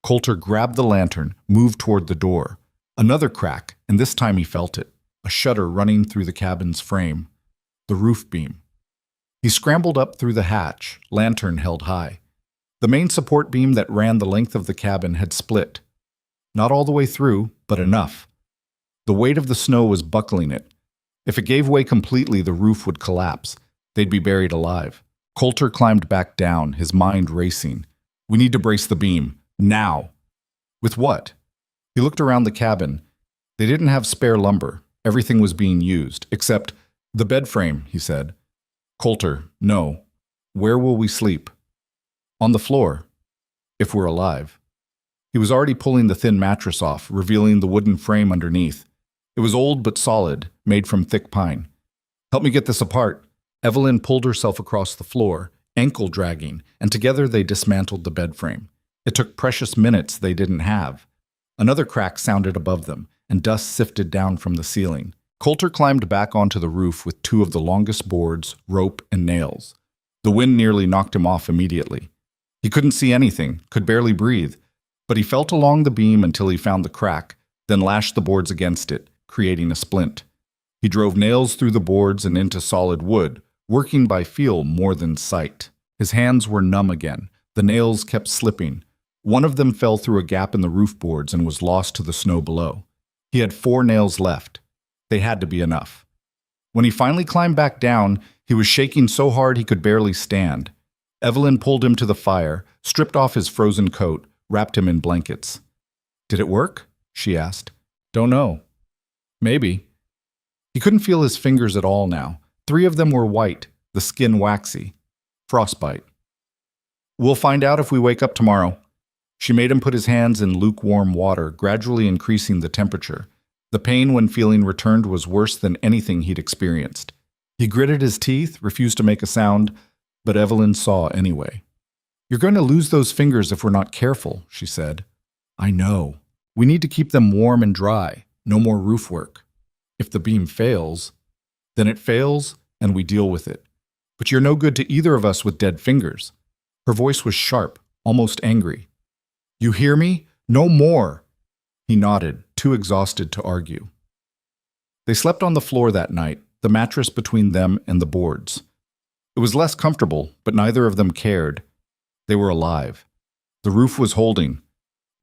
Coulter grabbed the lantern, moved toward the door. Another crack, and this time he felt it. A shudder running through the cabin's frame. The roof beam. He scrambled up through the hatch, lantern held high. The main support beam that ran the length of the cabin had split. Not all the way through, but enough. The weight of the snow was buckling it. If it gave way completely, the roof would collapse. They'd be buried alive. Coulter climbed back down, his mind racing. We need to brace the beam. Now. With what? He looked around the cabin. They didn't have spare lumber. Everything was being used, except the bed frame, he said. Coulter, no. Where will we sleep? On the floor, if we're alive. He was already pulling the thin mattress off, revealing the wooden frame underneath. It was old but solid, made from thick pine. Help me get this apart. Evelyn pulled herself across the floor, ankle dragging, and together they dismantled the bed frame. It took precious minutes they didn't have. Another crack sounded above them, and dust sifted down from the ceiling. Coulter climbed back onto the roof with two of the longest boards, rope, and nails. The wind nearly knocked him off immediately. He couldn't see anything, could barely breathe, but he felt along the beam until he found the crack, then lashed the boards against it, creating a splint. He drove nails through the boards and into solid wood, working by feel more than sight. His hands were numb again. The nails kept slipping. One of them fell through a gap in the roof boards and was lost to the snow below. He had 4 nails left. They had to be enough. When he finally climbed back down, he was shaking so hard he could barely stand. Evelyn pulled him to the fire, stripped off his frozen coat, wrapped him in blankets. Did it work? She asked. Don't know. Maybe. He couldn't feel his fingers at all now. 3 of them were white, the skin waxy. Frostbite. We'll find out if we wake up tomorrow. She made him put his hands in lukewarm water, gradually increasing the temperature. The pain when feeling returned was worse than anything he'd experienced. He gritted his teeth, refused to make a sound, but Evelyn saw anyway. You're going to lose those fingers if we're not careful, she said. I know. We need to keep them warm and dry. No more roof work. If the beam fails, then it fails and we deal with it. But you're no good to either of us with dead fingers. Her voice was sharp, almost angry. You hear me? No more. He nodded, too exhausted to argue. They slept on the floor that night, the mattress between them and the boards. It was less comfortable, but neither of them cared. They were alive. The roof was holding.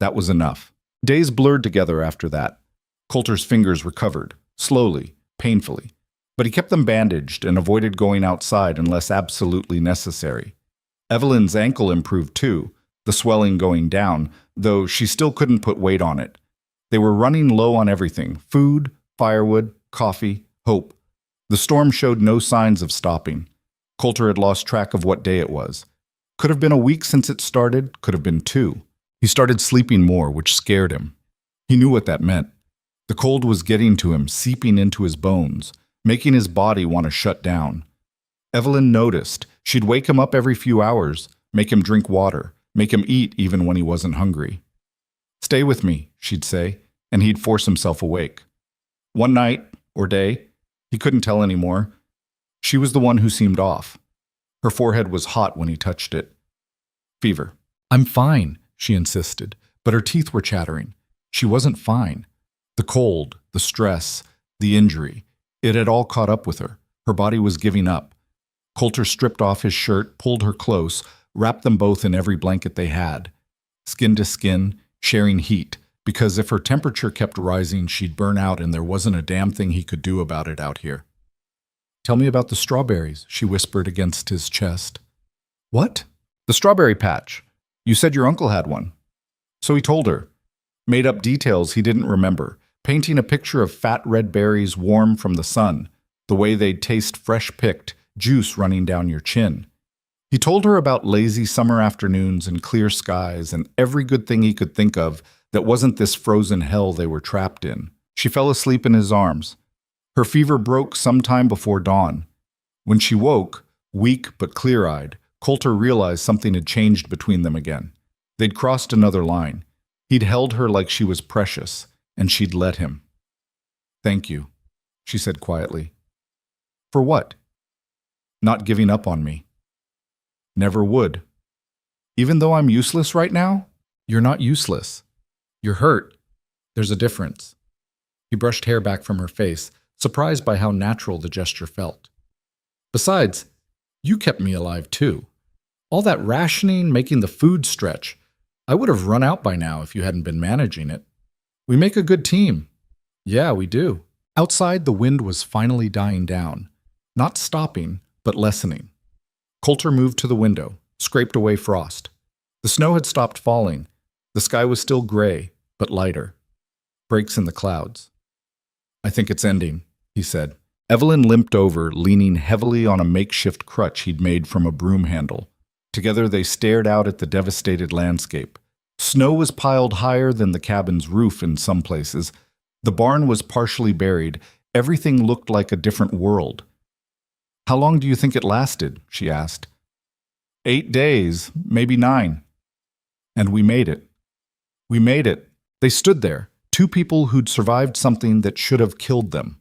That was enough. Days blurred together after that. Coulter's fingers recovered, slowly, painfully. But he kept them bandaged and avoided going outside unless absolutely necessary. Evelyn's ankle improved too, the swelling going down, though she still couldn't put weight on it. They were running low on everything: food, firewood, coffee, hope. The storm showed no signs of stopping. Coulter had lost track of what day it was. Could have been a week since it started, could have been 2. He started sleeping more, which scared him. He knew what that meant. The cold was getting to him, seeping into his bones, making his body want to shut down. Evelyn noticed. She'd wake him up every few hours, make him drink water, make him eat even when he wasn't hungry. Stay with me, she'd say, and he'd force himself awake. One night, or day, he couldn't tell anymore. She was the one who seemed off. Her forehead was hot when he touched it. Fever. I'm fine, she insisted, but her teeth were chattering. She wasn't fine. The cold, the stress, the injury, it had all caught up with her. Her body was giving up. Coulter stripped off his shirt, pulled her close, wrapped them both in every blanket they had. Skin to skin, sharing heat, because if her temperature kept rising, she'd burn out and there wasn't a damn thing he could do about it out here. Tell me about the strawberries, she whispered against his chest. What? The strawberry patch. You said your uncle had one. So he told her. Made up details he didn't remember, painting a picture of fat red berries warm from the sun, the way they'd taste fresh picked, juice running down your chin. He told her about lazy summer afternoons and clear skies and every good thing he could think of that wasn't this frozen hell they were trapped in. She fell asleep in his arms. Her fever broke sometime before dawn. When she woke, weak but clear-eyed, Coulter realized something had changed between them again. They'd crossed another line. He'd held her like she was precious, and she'd let him. Thank you, she said quietly. For what? Not giving up on me. Never would. Even though I'm useless right now, you're not useless. You're hurt. There's a difference. He brushed hair back from her face, surprised by how natural the gesture felt. Besides, you kept me alive too. All that rationing, making the food stretch. I would have run out by now if you hadn't been managing it. We make a good team. Yeah, we do. Outside, the wind was finally dying down. Not stopping, but lessening. Coulter moved to the window, scraped away frost. The snow had stopped falling. The sky was still gray, but lighter. Breaks in the clouds. I think it's ending, he said. Evelyn limped over, leaning heavily on a makeshift crutch he'd made from a broom handle. Together they stared out at the devastated landscape. Snow was piled higher than the cabin's roof in some places. The barn was partially buried. Everything looked like a different world. How long do you think it lasted? She asked. 8 days, maybe 9. And we made it. We made it. They stood there, two people who'd survived something that should have killed them.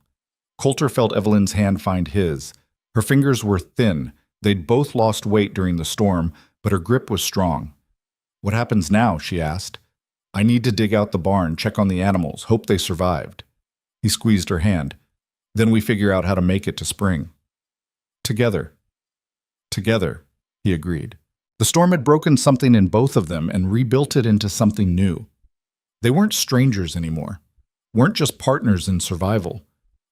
Coulter felt Evelyn's hand find his. Her fingers were thin. They'd both lost weight during the storm, but her grip was strong. What happens now? She asked. I need to dig out the barn, check on the animals, hope they survived. He squeezed her hand. Then we figure out how to make it to spring. Together. Together, he agreed. The storm had broken something in both of them and rebuilt it into something new. They weren't strangers anymore, weren't just partners in survival.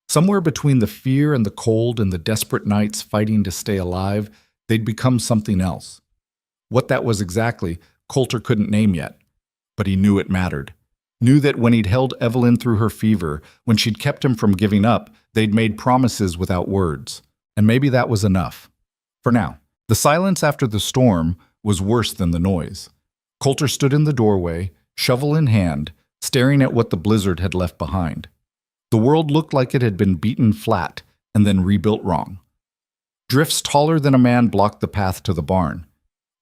Somewhere between the fear and the cold and the desperate nights fighting to stay alive, they'd become something else. What that was exactly, Coulter couldn't name yet, but he knew it mattered. Knew that when he'd held Evelyn through her fever, when she'd kept him from giving up, they'd made promises without words. And maybe that was enough. For now. The silence after the storm was worse than the noise. Coulter stood in the doorway, shovel in hand, staring at what the blizzard had left behind. The world looked like it had been beaten flat and then rebuilt wrong. Drifts taller than a man blocked the path to the barn.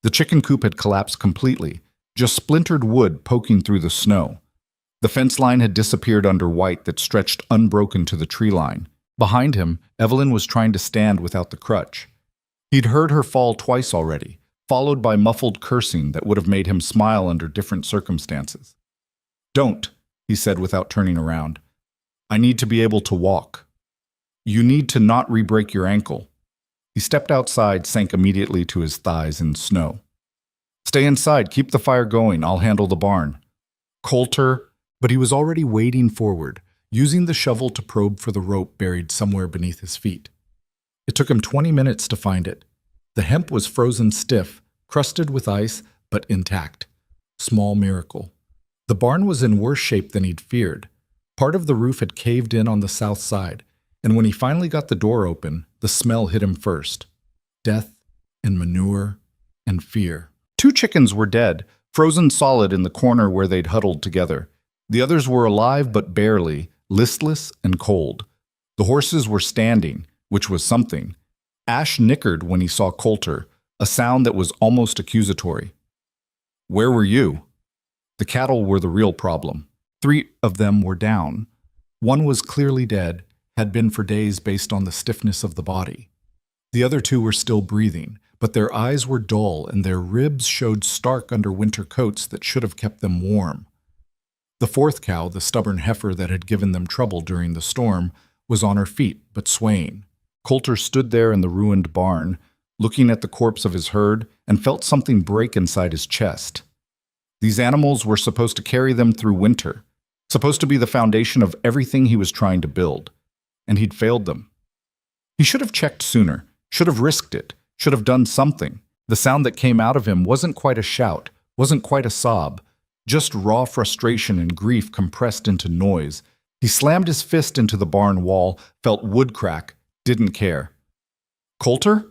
The chicken coop had collapsed completely, just splintered wood poking through the snow. The fence line had disappeared under white that stretched unbroken to the tree line. Behind him, Evelyn was trying to stand without the crutch. He'd heard her fall twice already, followed by muffled cursing that would have made him smile under different circumstances. Don't, he said without turning around. I need to be able to walk. You need to not re-break your ankle. He stepped outside, sank immediately to his thighs in snow. Stay inside, keep the fire going, I'll handle the barn. Coulter, but he was already wading forward, using the shovel to probe for the rope buried somewhere beneath his feet. It took him 20 minutes to find it. The hemp was frozen stiff, crusted with ice, but intact. Small miracle. The barn was in worse shape than he'd feared. Part of the roof had caved in on the south side, and when he finally got the door open, the smell hit him first. Death and manure and fear. 2 chickens were dead, frozen solid in the corner where they'd huddled together. The others were alive but barely, listless and cold. The horses were standing, which was something. Ash nickered when he saw Coulter, a sound that was almost accusatory. Where were you? The cattle were the real problem. 3 of them were down. 1 was clearly dead, had been for days based on the stiffness of the body. The other 2 were still breathing, but their eyes were dull and their ribs showed stark under winter coats that should have kept them warm. The 4th cow, the stubborn heifer that had given them trouble during the storm, was on her feet, but swaying. Coulter stood there in the ruined barn, looking at the corpse of his herd, and felt something break inside his chest. These animals were supposed to carry them through winter, supposed to be the foundation of everything he was trying to build, and he'd failed them. He should have checked sooner, should have risked it, should have done something. The sound that came out of him wasn't quite a shout, wasn't quite a sob, just raw frustration and grief compressed into noise. He slammed his fist into the barn wall, felt wood crack, didn't care. Coulter?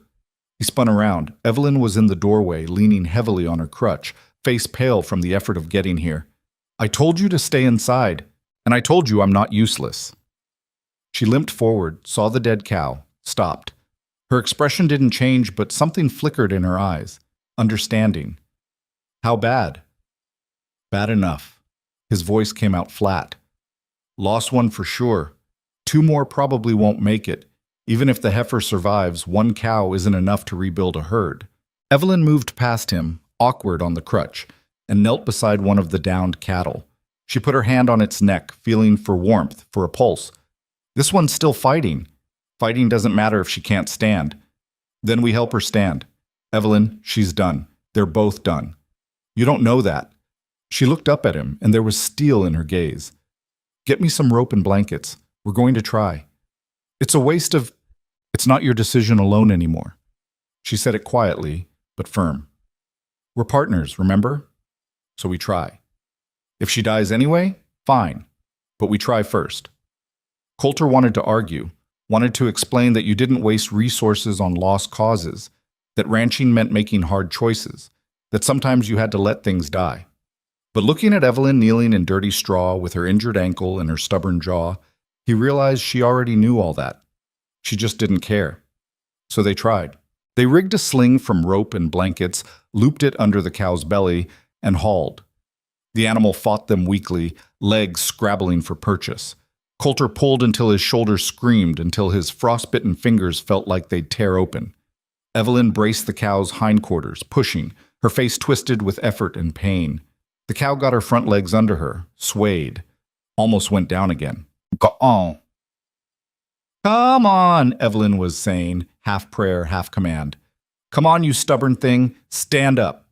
He spun around. Evelyn was in the doorway, leaning heavily on her crutch, face pale from the effort of getting here. I told you to stay inside, and I told you I'm not useless. She limped forward, saw the dead cow, stopped. Her expression didn't change, but something flickered in her eyes. Understanding. How bad? Bad enough. His voice came out flat. Lost one for sure. 2 more probably won't make it. Even if the heifer survives, one cow isn't enough to rebuild a herd. Evelyn moved past him, awkward on the crutch, and knelt beside one of the downed cattle. She put her hand on its neck, feeling for warmth, for a pulse. This one's still fighting. Fighting doesn't matter if she can't stand. Then we help her stand. Evelyn, she's done. They're both done. You don't know that. She looked up at him, and there was steel in her gaze. Get me some rope and blankets. We're going to try. It's a waste of... It's not your decision alone anymore. She said it quietly, but firm. We're partners, remember? So we try. If she dies anyway, fine. But we try first. Coulter wanted to argue, wanted to explain that you didn't waste resources on lost causes, that ranching meant making hard choices, that sometimes you had to let things die. But looking at Evelyn kneeling in dirty straw with her injured ankle and her stubborn jaw, he realized she already knew all that. She just didn't care. So they tried. They rigged a sling from rope and blankets, looped it under the cow's belly, and hauled. The animal fought them weakly, legs scrabbling for purchase. Coulter pulled until his shoulders screamed, until his frostbitten fingers felt like they'd tear open. Evelyn braced the cow's hindquarters, pushing, her face twisted with effort and pain. The cow got her front legs under her, swayed, almost went down again. Go on. Come on, Evelyn was saying, half prayer, half command. Come on, you stubborn thing, stand up.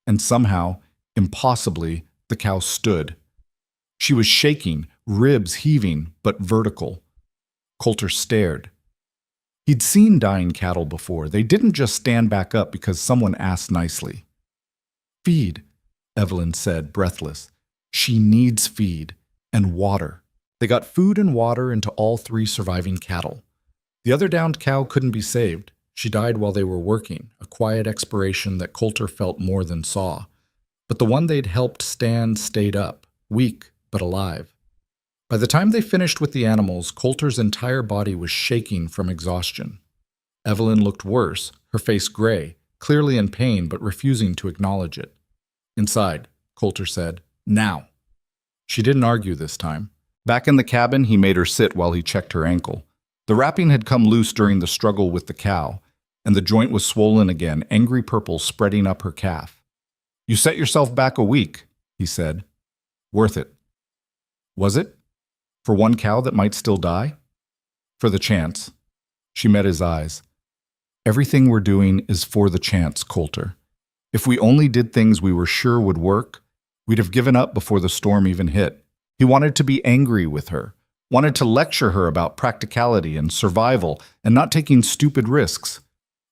And somehow, impossibly, the cow stood. She was shaking, ribs heaving, but vertical. Coulter stared. He'd seen dying cattle before. They didn't just stand back up because someone asked nicely. Feed, Evelyn said, breathless. She needs feed and water. They got food and water into all three surviving cattle. The other downed cow couldn't be saved. She died while they were working, a quiet expiration that Coulter felt more than saw. But the one they'd helped stand stayed up, weak but alive. By the time they finished with the animals, Coulter's entire body was shaking from exhaustion. Evelyn looked worse, her face gray, clearly in pain but refusing to acknowledge it. Inside, Coulter said, now. She didn't argue this time. Back in the cabin, he made her sit while he checked her ankle. The wrapping had come loose during the struggle with the cow, and the joint was swollen again, angry purple spreading up her calf. You set yourself back a week, he said. Worth it. Was it? For one cow that might still die? For the chance. She met his eyes. Everything we're doing is for the chance, Coulter. If we only did things we were sure would work, we'd have given up before the storm even hit. He wanted to be angry with her, wanted to lecture her about practicality and survival and not taking stupid risks.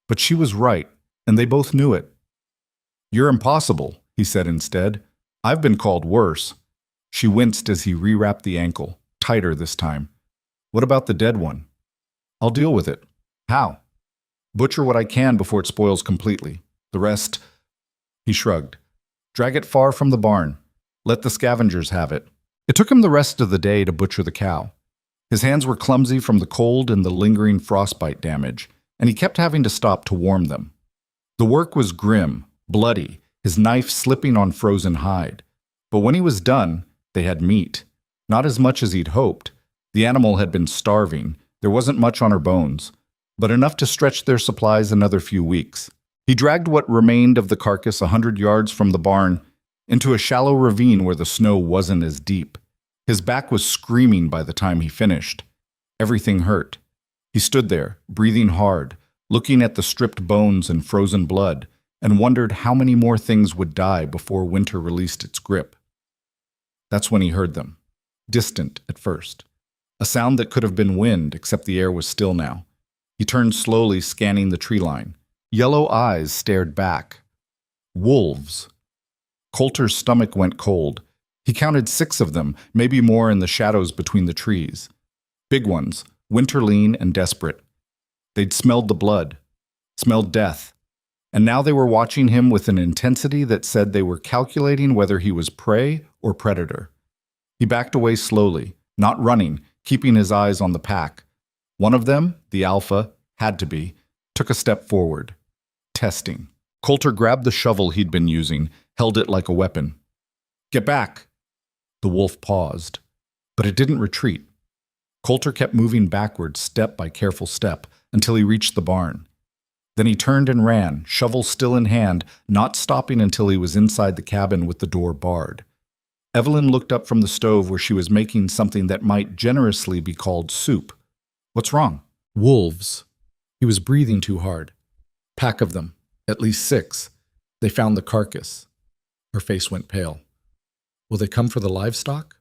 But she was right, and they both knew it. You're impossible, he said instead. I've been called worse. She winced as he rewrapped the ankle, tighter this time. What about the dead one? I'll deal with it. How? Butcher what I can before it spoils completely. The rest... He shrugged. Drag it far from the barn. Let the scavengers have it. It took him the rest of the day to butcher the cow. His hands were clumsy from the cold and the lingering frostbite damage, and he kept having to stop to warm them. The work was grim, bloody, his knife slipping on frozen hide. But when he was done, they had meat. Not as much as he'd hoped. The animal had been starving. There wasn't much on her bones, but enough to stretch their supplies another few weeks. He dragged what remained of the carcass 100 yards from the barn into a shallow ravine where the snow wasn't as deep. His back was screaming by the time he finished. Everything hurt. He stood there, breathing hard, looking at the stripped bones and frozen blood, and wondered how many more things would die before winter released its grip. That's when he heard them, distant at first. A sound that could have been wind, except the air was still now. He turned slowly, scanning the tree line. Yellow eyes stared back. Wolves. Coulter's stomach went cold. He counted 6 of them, maybe more in the shadows between the trees. Big ones, winter lean and desperate. They'd smelled the blood, smelled death, and now they were watching him with an intensity that said they were calculating whether he was prey or predator. He backed away slowly, not running, keeping his eyes on the pack. One of them, the alpha, had to be, took a step forward. Testing. Coulter grabbed the shovel he'd been using, held it like a weapon. Get back! The wolf paused, but it didn't retreat. Coulter kept moving backwards step by careful step until he reached the barn. Then he turned and ran, shovel still in hand, not stopping until he was inside the cabin with the door barred. Evelyn looked up from the stove where she was making something that might generously be called soup. "What's wrong?" "Wolves." He was breathing too hard. "Pack of them, at least 6. They found the carcass." Her face went pale. "Will they come for the livestock?"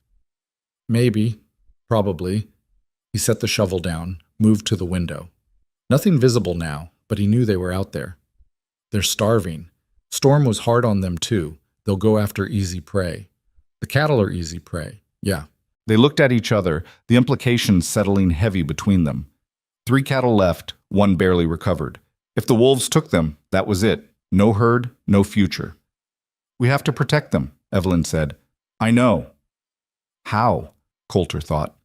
"Maybe. Probably." He set the shovel down, moved to the window. Nothing visible now, but he knew they were out there. "They're starving. Storm was hard on them too. They'll go after easy prey. The cattle are easy prey. Yeah." They looked at each other, the implications settling heavy between them. 3 cattle left, 1 barely recovered. If the wolves took them, that was it. No herd, no future. "We have to protect them," Evelyn said. "I know." How? Coulter thought.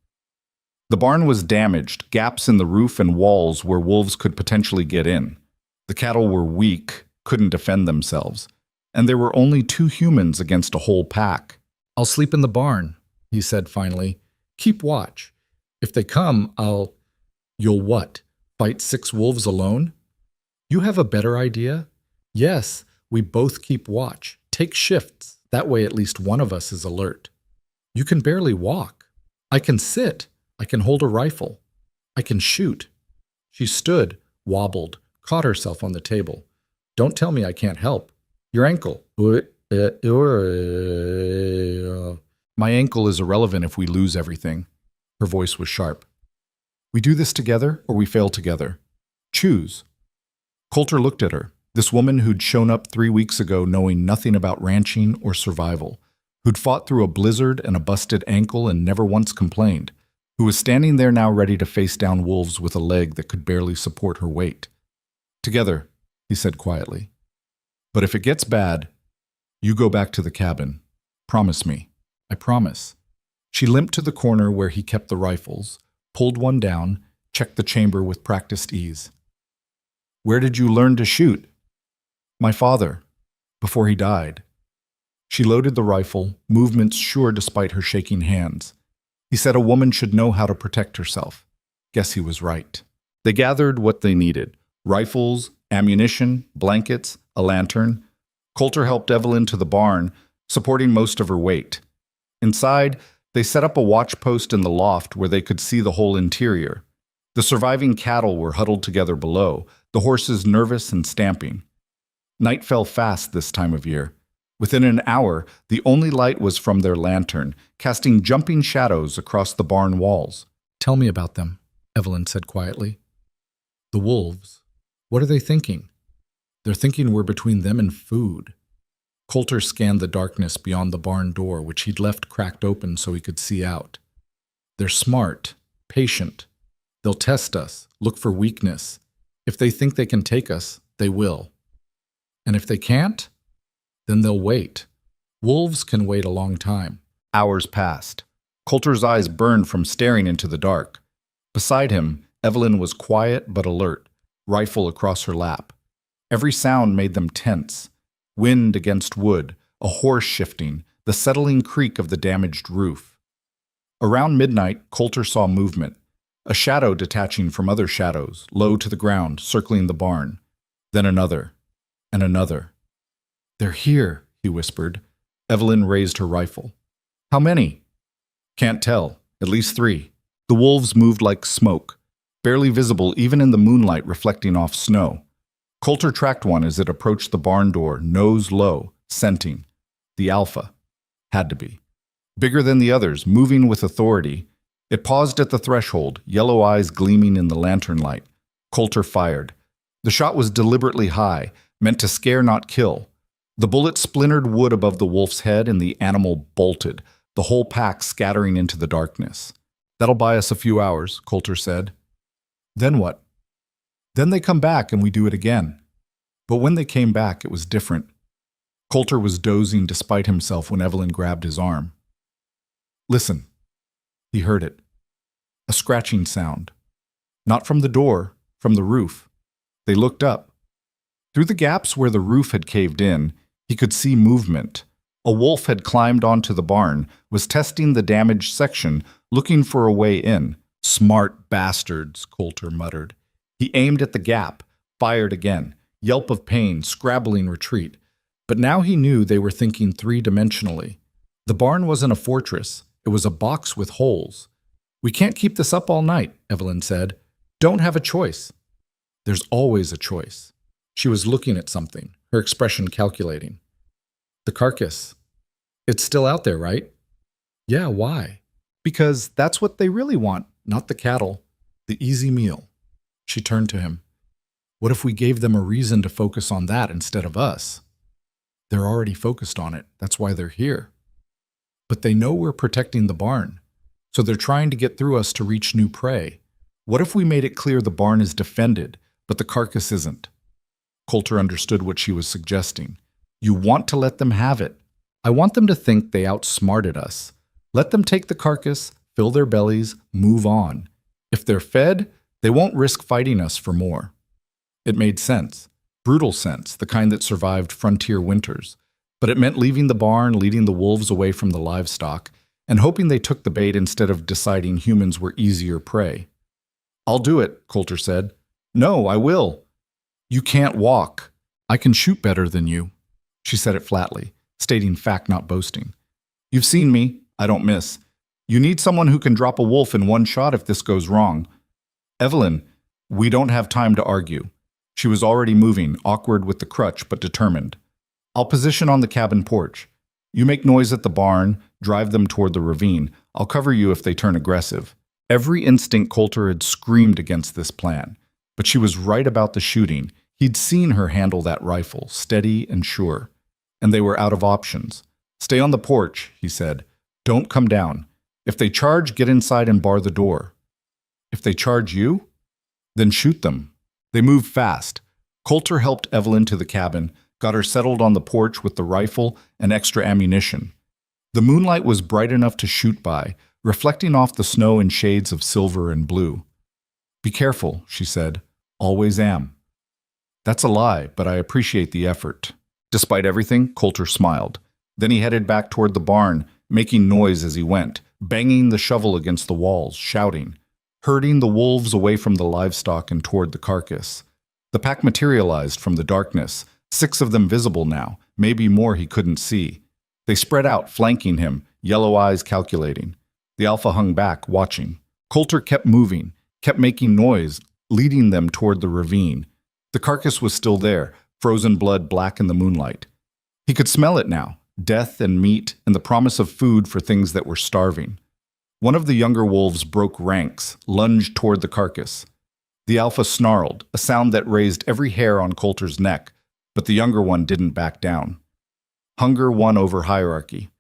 The barn was damaged, gaps in the roof and walls where wolves could potentially get in. The cattle were weak, couldn't defend themselves. And there were only 2 humans against a whole pack. "I'll sleep in the barn," he said finally. "Keep watch. If they come, You'll what? Fight 6 wolves alone?" "You have a better idea?" "Yes, we both keep watch. Take shifts. That way at least one of us is alert." "You can barely walk." "I can sit. I can hold a rifle. I can shoot." She stood, wobbled, caught herself on the table. "Don't tell me I can't help. Your ankle." "My ankle is irrelevant if we lose everything." Her voice was sharp. "We do this together or we fail together. Choose." Coulter looked at her, this woman who'd shown up 3 weeks ago knowing nothing about ranching or survival, who'd fought through a blizzard and a busted ankle and never once complained, who was standing there now ready to face down wolves with a leg that could barely support her weight. "Together," he said quietly. "But if it gets bad, you go back to the cabin. Promise me." "I promise." She limped to the corner where he kept the rifles, pulled one down, checked the chamber with practiced ease. "Where did you learn to shoot?" "My father, before he died." She loaded the rifle, movements sure despite her shaking hands. He said a woman should know how to protect herself. Guess he was right. They gathered what they needed: rifles, ammunition, blankets, a lantern. Coulter helped Evelyn to the barn, supporting most of her weight. Inside, they set up a watch post in the loft where they could see the whole interior. The surviving cattle were huddled together below, the horses nervous and stamping. Night fell fast this time of year. Within an hour, the only light was from their lantern, casting jumping shadows across the barn walls. "Tell me about them," Evelyn said quietly. "The wolves. What are they thinking?" "They're thinking we're between them and food." Coulter scanned the darkness beyond the barn door, which he'd left cracked open so he could see out. "They're smart, patient. They'll test us, look for weakness. If they think they can take us, they will. And if they can't, then they'll wait. Wolves can wait a long time." Hours passed. Coulter's eyes burned from staring into the dark. Beside him, Evelyn was quiet but alert, rifle across her lap. Every sound made them tense. Wind against wood, a horse shifting, the settling creak of the damaged roof. Around midnight, Coulter saw movement, a shadow detaching from other shadows, low to the ground, circling the barn. Then another, and another. "They're here," he whispered. Evelyn raised her rifle. "How many?" "Can't tell. At least 3. The wolves moved like smoke, barely visible even in the moonlight reflecting off snow. Coulter tracked one as it approached the barn door, nose low, scenting. The alpha. Had to be. Bigger than the others, moving with authority. It paused at the threshold, yellow eyes gleaming in the lantern light. Coulter fired. The shot was deliberately high, meant to scare, not kill. The bullet splintered wood above the wolf's head and the animal bolted, the whole pack scattering into the darkness. "That'll buy us a few hours," Coulter said. "Then what?" "Then they come back and we do it again." But when they came back, it was different. Coulter was dozing despite himself when Evelyn grabbed his arm. "Listen." He heard it. A scratching sound. Not from the door, from the roof. They looked up. Through the gaps where the roof had caved in, he could see movement. A wolf had climbed onto the barn, was testing the damaged section, looking for a way in, Smart bastards, Coulter muttered. He aimed at the gap, fired again, yelp of pain, scrabbling retreat. But now he knew they were thinking three-dimensionally. The barn wasn't a fortress. It was a box with holes. We can't keep this up all night, Evelyn said. Don't have a choice. There's always a choice. She was looking at something, her expression calculating. The carcass. It's still out there, right? Yeah, why? Because that's what they really want, not the cattle. The easy meal. She turned to him. What if we gave them a reason to focus on that instead of us? They're already focused on it. That's why they're here. But they know we're protecting the barn. So they're trying to get through us to reach new prey. What if we made it clear the barn is defended, but the carcass isn't? Coulter understood what she was suggesting. You want to let them have it. I want them to think they outsmarted us. Let them take the carcass, fill their bellies, move on. If they're fed, they won't risk fighting us for more. It made sense. Brutal sense, the kind that survived frontier winters. But it meant leaving the barn, leading the wolves away from the livestock, and hoping they took the bait instead of deciding humans were easier prey. I'll do it, Coulter said. No, I will. You can't walk. I can shoot better than you. She said it flatly, stating fact, not boasting. You've seen me. I don't miss. You need someone who can drop a wolf in one shot if this goes wrong. Evelyn, we don't have time to argue. She was already moving, awkward with the crutch, but determined. I'll position on the cabin porch. You make noise at the barn, drive them toward the ravine. I'll cover you if they turn aggressive. Every instinct Coulter had screamed against this plan, but she was right about the shooting. He'd seen her handle that rifle, steady and sure. And they were out of options. Stay on the porch, he said. Don't come down. If they charge, get inside and bar the door. If they charge you, then shoot them. They moved fast. Coulter helped Evelyn to the cabin, got her settled on the porch with the rifle and extra ammunition. The moonlight was bright enough to shoot by, reflecting off the snow in shades of silver and blue. Be careful, she said. Always am. That's a lie, but I appreciate the effort. Despite everything, Coulter smiled. Then he headed back toward the barn, making noise as he went, banging the shovel against the walls, shouting, herding the wolves away from the livestock and toward the carcass. The pack materialized from the darkness, 6 of them visible now, maybe more he couldn't see. They spread out, flanking him, yellow eyes calculating. The alpha hung back, watching. Coulter kept moving, kept making noise, leading them toward the ravine. The carcass was still there, frozen blood black in the moonlight. He could smell it now, death and meat and the promise of food for things that were starving. One of the younger wolves broke ranks, lunged toward the carcass. The alpha snarled, a sound that raised every hair on Coulter's neck, but the younger one didn't back down. Hunger won over hierarchy.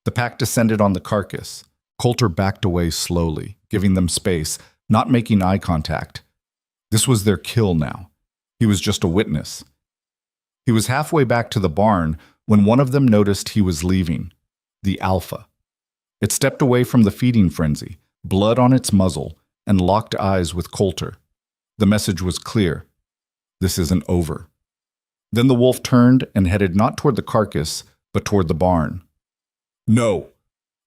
The pack descended on the carcass. Coulter backed away slowly, giving them space, not making eye contact. This was their kill now. He was just a witness. He was halfway back to the barn when one of them noticed he was leaving, the alpha. It stepped away from the feeding frenzy, blood on its muzzle, and locked eyes with Coulter. The message was clear. This isn't over. Then the wolf turned and headed not toward the carcass, but toward the barn. No!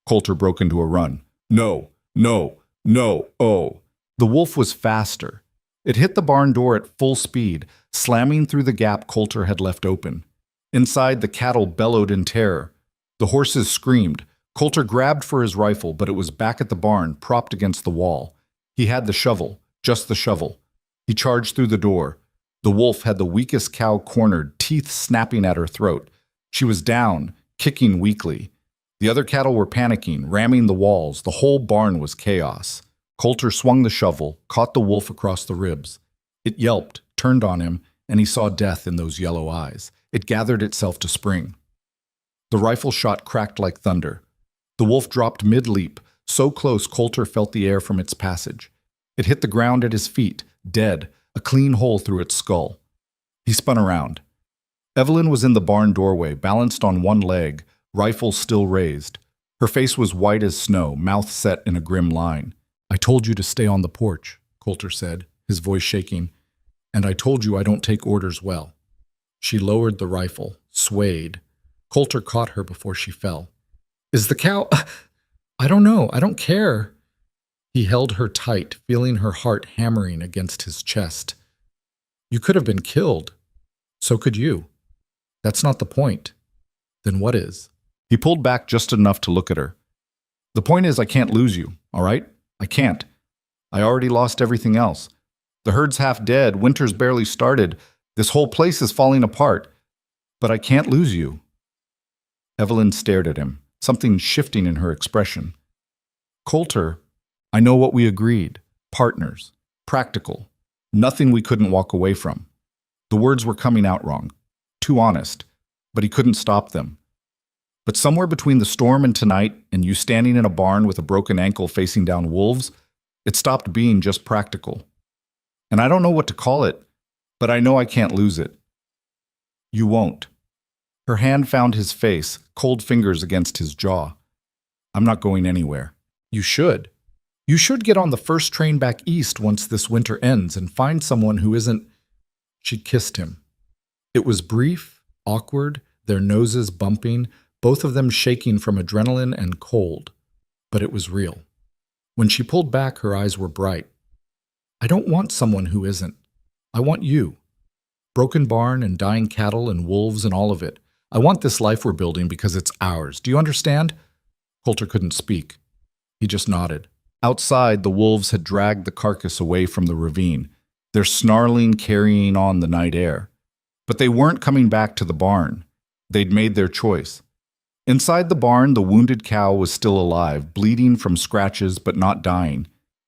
Coulter broke into a run. No! No! No! Oh! The wolf was faster. It hit the barn door at full speed, slamming through the gap Coulter had left open. Inside, the cattle bellowed in terror. The horses screamed. Coulter grabbed for his rifle, but it was back at the barn, propped against the wall. He had the shovel, just the shovel. He charged through the door. The wolf had the weakest cow cornered, teeth snapping at her throat. She was down, kicking weakly. The other cattle were panicking, ramming the walls. The whole barn was chaos. Coulter swung the shovel, caught the wolf across the ribs. It yelped, turned on him, and he saw death in those yellow eyes. It gathered itself to spring. The rifle shot cracked like thunder. The wolf dropped mid-leap, so close Coulter felt the air from its passage. It hit the ground at his feet, dead, a clean hole through its skull. He spun around. Evelyn was in the barn doorway, balanced on one leg, rifle still raised. Her face was white as snow, mouth set in a grim line. I told you to stay on the porch, Coulter said, his voice shaking. And I told you I don't take orders well. She lowered the rifle, swayed. Coulter caught her before she fell. Is the cow... I don't know. I don't care. He held her tight, feeling her heart hammering against his chest. You could have been killed. So could you. That's not the point. Then what is? He pulled back just enough to look at her. The point is I can't lose you, all right? I can't. I already lost everything else. The herd's half dead, winter's barely started, this whole place is falling apart. But I can't lose you. Evelyn stared at him, something shifting in her expression. Coulter, I know what we agreed. Partners. Practical. Nothing we couldn't walk away from. The words were coming out wrong. Too honest. But he couldn't stop them. But somewhere between the storm and tonight, and you standing in a barn with a broken ankle facing down wolves, it stopped being just practical. And I don't know what to call it, but I know I can't lose it. You won't. Her hand found his face, cold fingers against his jaw. I'm not going anywhere. You should. You should get on the first train back east once this winter ends and find someone who isn't... She kissed him. It was brief, awkward, their noses bumping, both of them shaking from adrenaline and cold. But it was real. When she pulled back, her eyes were bright. I don't want someone who isn't. I want you. Broken barn and dying cattle and wolves and all of it. I want this life we're building because it's ours. Do you understand? Coulter couldn't speak. He just nodded. Outside, the wolves had dragged the carcass away from the ravine, their snarling carrying on the night air. But they weren't coming back to the barn. They'd made their choice. Inside the barn, the wounded cow was still alive, bleeding from scratches but not dying.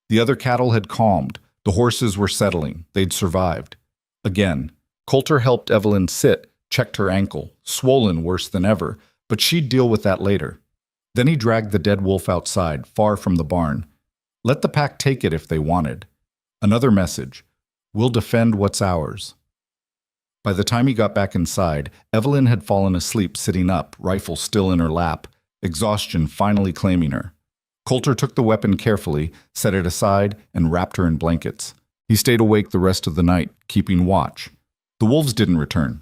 The other cattle had calmed. The horses were settling. They'd survived. Again, Coulter helped Evelyn sit, checked her ankle, swollen worse than ever, but she'd deal with that later. Then he dragged the dead wolf outside, far from the barn. Let the pack take it if they wanted. Another message. We'll defend what's ours. By the time he got back inside, Evelyn had fallen asleep sitting up, rifle still in her lap, exhaustion finally claiming her. Coulter took the weapon carefully, set it aside, and wrapped her in blankets. He stayed awake the rest of the night, keeping watch. The wolves didn't return.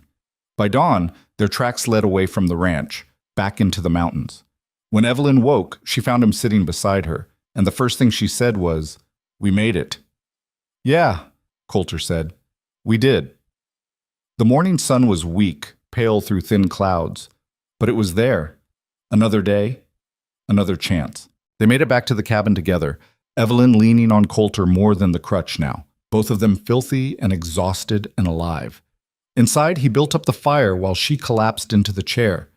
By dawn, their tracks led away from the ranch, back into the mountains. When Evelyn woke, she found him sitting beside her, and the first thing she said was, "We made it." "Yeah," Coulter said. "We did." The morning sun was weak, pale through thin clouds, but it was there. Another day, another chance. They made it back to the cabin together, Evelyn leaning on Coulter more than the crutch now, both of them filthy and exhausted and alive. Inside, he built up the fire while she collapsed into the chair.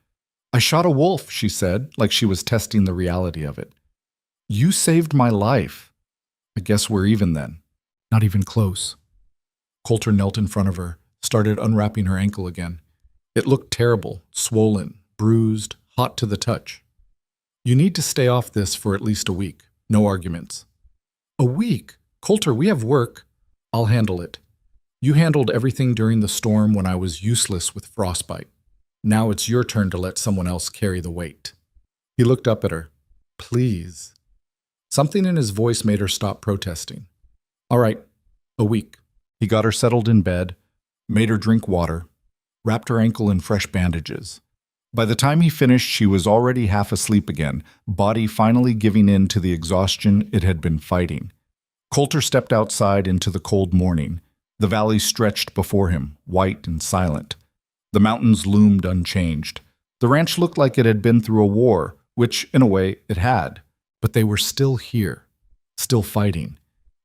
"I shot a wolf," she said, like she was testing the reality of it. "You saved my life. I guess we're even then." Not even close. Coulter knelt in front of her, started unwrapping her ankle again. It looked terrible, swollen, bruised, hot to the touch. "You need to stay off this for at least a week. No arguments." "A week? Coulter, we have work." "I'll handle it. You handled everything during the storm when I was useless with frostbite. Now it's your turn to let someone else carry the weight." He looked up at her. "Please." Something in his voice made her stop protesting. "All right, a week." He got her settled in bed, made her drink water, wrapped her ankle in fresh bandages. By the time he finished, she was already half asleep again, body finally giving in to the exhaustion it had been fighting. Coulter stepped outside into the cold morning. The valley stretched before him, white and silent. The mountains loomed unchanged. The ranch looked like it had been through a war, which, in a way, it had. But they were still here, still fighting.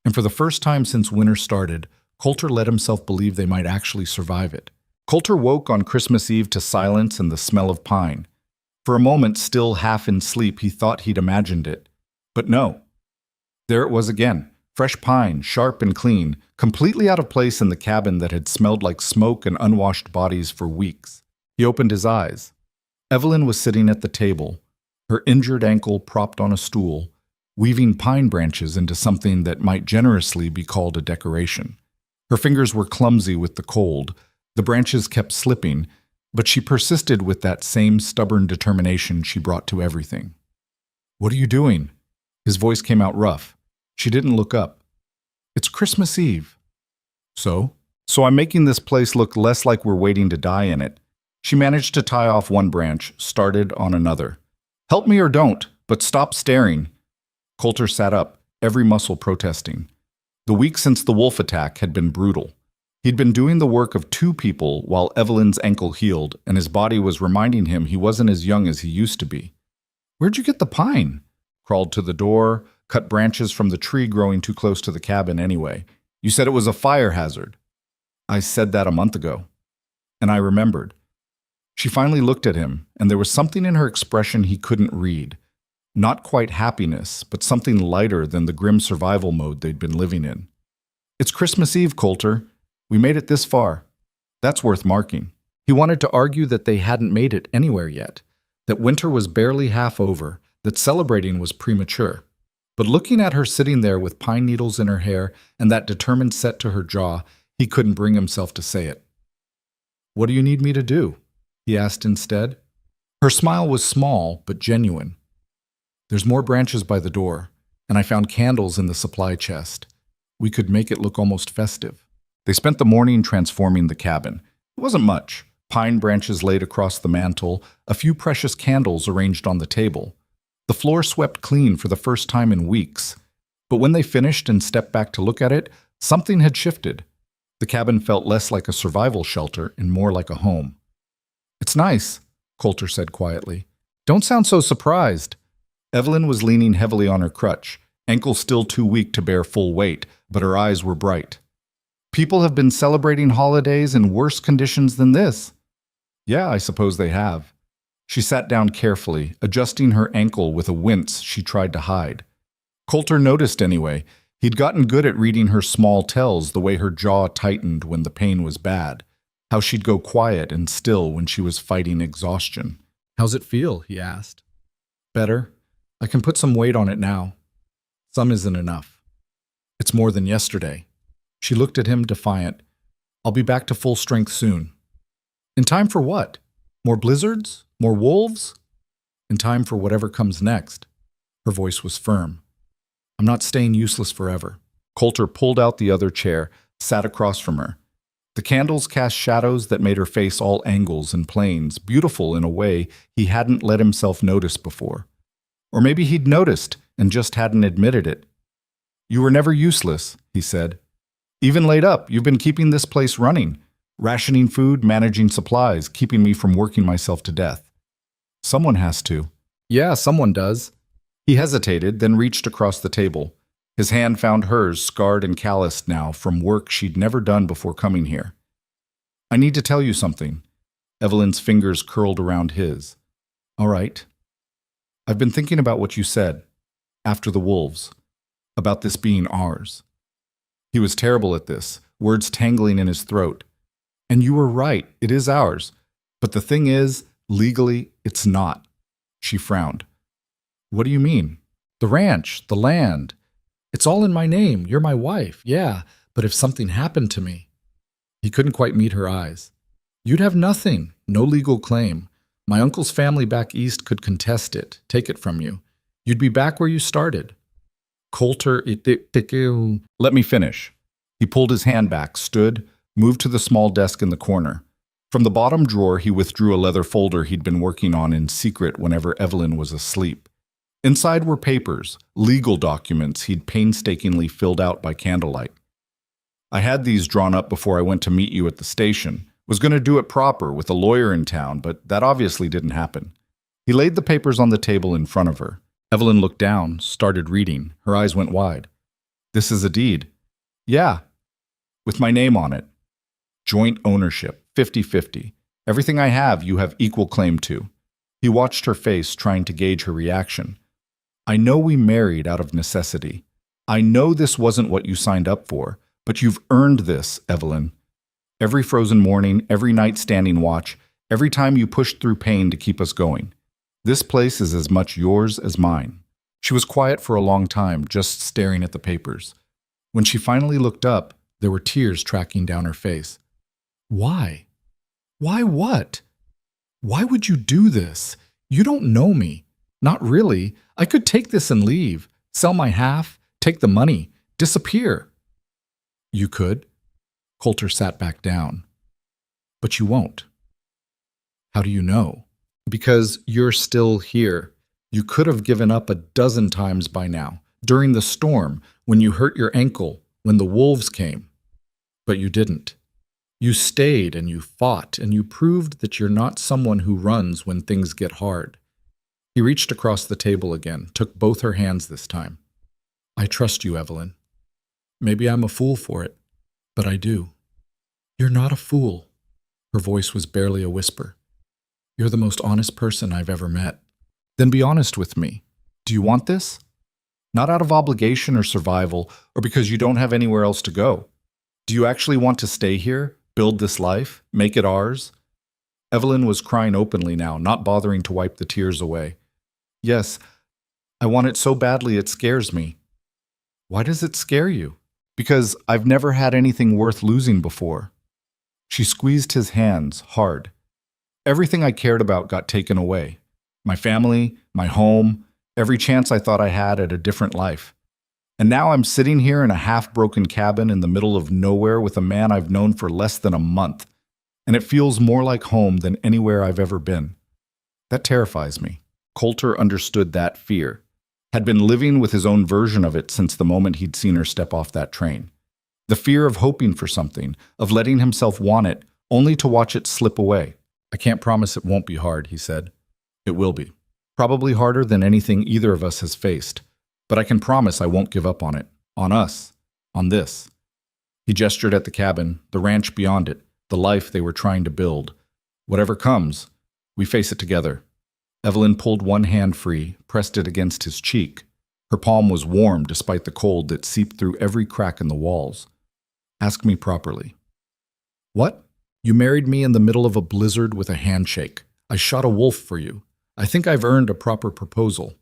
And for the first time since winter started, Coulter let himself believe they might actually survive it. Coulter woke on Christmas Eve to silence and the smell of pine. For a moment, still half in sleep, he thought he'd imagined it. But no. There it was again, fresh pine, sharp and clean, completely out of place in the cabin that had smelled like smoke and unwashed bodies for weeks. He opened his eyes. Evelyn was sitting at the table, her injured ankle propped on a stool, weaving pine branches into something that might generously be called a decoration. Her fingers were clumsy with the cold. The branches kept slipping, but she persisted with that same stubborn determination she brought to everything. "What are you doing?" His voice came out rough. She didn't look up. "It's Christmas Eve." So I'm making this place look less like we're waiting to die in it." She managed to tie off one branch, started on another. "Help me or don't, but stop staring." Coulter sat up, every muscle protesting. The week since the wolf attack had been brutal. He'd been doing the work of two people while Evelyn's ankle healed, and his body was reminding him he wasn't as young as he used to be. "Where'd you get the pine?" Crawled to the door, cut branches from the tree growing too close to the cabin anyway. "You said it was a fire hazard." "I said that a month ago." And I remembered. She finally looked at him, and there was something in her expression he couldn't read. Not quite happiness, but something lighter than the grim survival mode they'd been living in. "It's Christmas Eve, Coulter. We made it this far. That's worth marking." He wanted to argue that they hadn't made it anywhere yet, that winter was barely half over, that celebrating was premature. But looking at her sitting there with pine needles in her hair and that determined set to her jaw, he couldn't bring himself to say it. "What do you need me to do?" he asked instead. Her smile was small but genuine. "There's more branches by the door, and I found candles in the supply chest. We could make it look almost festive." They spent the morning transforming the cabin. It wasn't much. Pine branches laid across the mantel, a few precious candles arranged on the table. The floor swept clean for the first time in weeks. But when they finished and stepped back to look at it, something had shifted. The cabin felt less like a survival shelter and more like a home. "It's nice," Coulter said quietly. "Don't sound so surprised." Evelyn was leaning heavily on her crutch, ankle still too weak to bear full weight, but her eyes were bright. "People have been celebrating holidays in worse conditions than this." "Yeah, I suppose they have." She sat down carefully, adjusting her ankle with a wince she tried to hide. Coulter noticed anyway. He'd gotten good at reading her small tells, the way her jaw tightened when the pain was bad, how she'd go quiet and still when she was fighting exhaustion. "How's it feel?" he asked. "Better. I can put some weight on it now. Some isn't enough. It's more than yesterday." She looked at him defiant. "I'll be back to full strength soon." "In time for what? More blizzards? More wolves?" "In time for whatever comes next." Her voice was firm. "I'm not staying useless forever." Coulter pulled out the other chair, sat across from her. The candles cast shadows that made her face all angles and planes, beautiful in a way he hadn't let himself notice before. Or maybe he'd noticed and just hadn't admitted it. "You were never useless," he said. "Even laid up, you've been keeping this place running, rationing food, managing supplies, keeping me from working myself to death." "Someone has to." "Yeah, someone does." He hesitated, then reached across the table. His hand found hers, scarred and calloused now from work she'd never done before coming here. "I need to tell you something." Evelyn's fingers curled around his. "All right. I've been thinking about what you said, after the wolves, about this being ours." He was terrible at this, words tangling in his throat. "And you were right, it is ours. But the thing is, legally, it's not." She frowned. "What do you mean?" "The ranch, the land. It's all in my name. You're my wife, yeah. But if something happened to me..." He couldn't quite meet her eyes. "You'd have nothing, no legal claim. My uncle's family back east could contest it, take it from you. You'd be back where you started." Coulter, "Let me finish." He pulled his hand back, stood, moved to the small desk in the corner. From the bottom drawer, he withdrew a leather folder he'd been working on in secret whenever Evelyn was asleep. Inside were papers, legal documents he'd painstakingly filled out by candlelight. "I had these drawn up before I went to meet you at the station. Was going to do it proper with a lawyer in town, but that obviously didn't happen." He laid the papers on the table in front of her. Evelyn looked down, started reading. Her eyes went wide. "This is a deed." "Yeah. With my name on it. Joint ownership, 50-50. Everything I have, you have equal claim to." He watched her face, trying to gauge her reaction. "I know we married out of necessity. I know this wasn't what you signed up for, but you've earned this, Evelyn. Every frozen morning, every night standing watch, every time you pushed through pain to keep us going. This place is as much yours as mine." She was quiet for a long time, just staring at the papers. When she finally looked up, there were tears tracking down her face. "Why? Why what? Why would you do this? You don't know me. Not really. I could take this and leave, sell my half, take the money, disappear." "You could." Coulter sat back down. "But you won't." "How do you know?" "Because you're still here. You could have given up a dozen times by now. During the storm, when you hurt your ankle, when the wolves came. But you didn't. You stayed and you fought and you proved that you're not someone who runs when things get hard. He reached across the table again, took both her hands this time. I trust you, Evelyn. Maybe I'm a fool for it, but I do. You're not a fool. Her voice was barely a whisper. You're the most honest person I've ever met. Then be honest with me. Do you want this? Not out of obligation or survival, or because you don't have anywhere else to go. Do you actually want to stay here, build this life, make it ours? Evelyn was crying openly now, not bothering to wipe the tears away. Yes, I want it so badly it scares me. Why does it scare you? Because I've never had anything worth losing before. She squeezed his hands hard. Everything I cared about got taken away. My family, my home, every chance I thought I had at a different life. And now I'm sitting here in a half-broken cabin in the middle of nowhere with a man I've known for less than a month. And it feels more like home than anywhere I've ever been. That terrifies me. Coulter understood that fear, had been living with his own version of it since the moment he'd seen her step off that train. The fear of hoping for something, of letting himself want it, only to watch it slip away. I can't promise it won't be hard, he said. It will be. Probably harder than anything either of us has faced. But I can promise I won't give up on it. On us. On this. He gestured at the cabin, the ranch beyond it, the life they were trying to build. Whatever comes, we face it together. Evelyn pulled one hand free, pressed it against his cheek. Her palm was warm despite the cold that seeped through every crack in the walls. Ask me properly. What? You married me in the middle of a blizzard with a handshake. I shot a wolf for you. I think I've earned a proper proposal.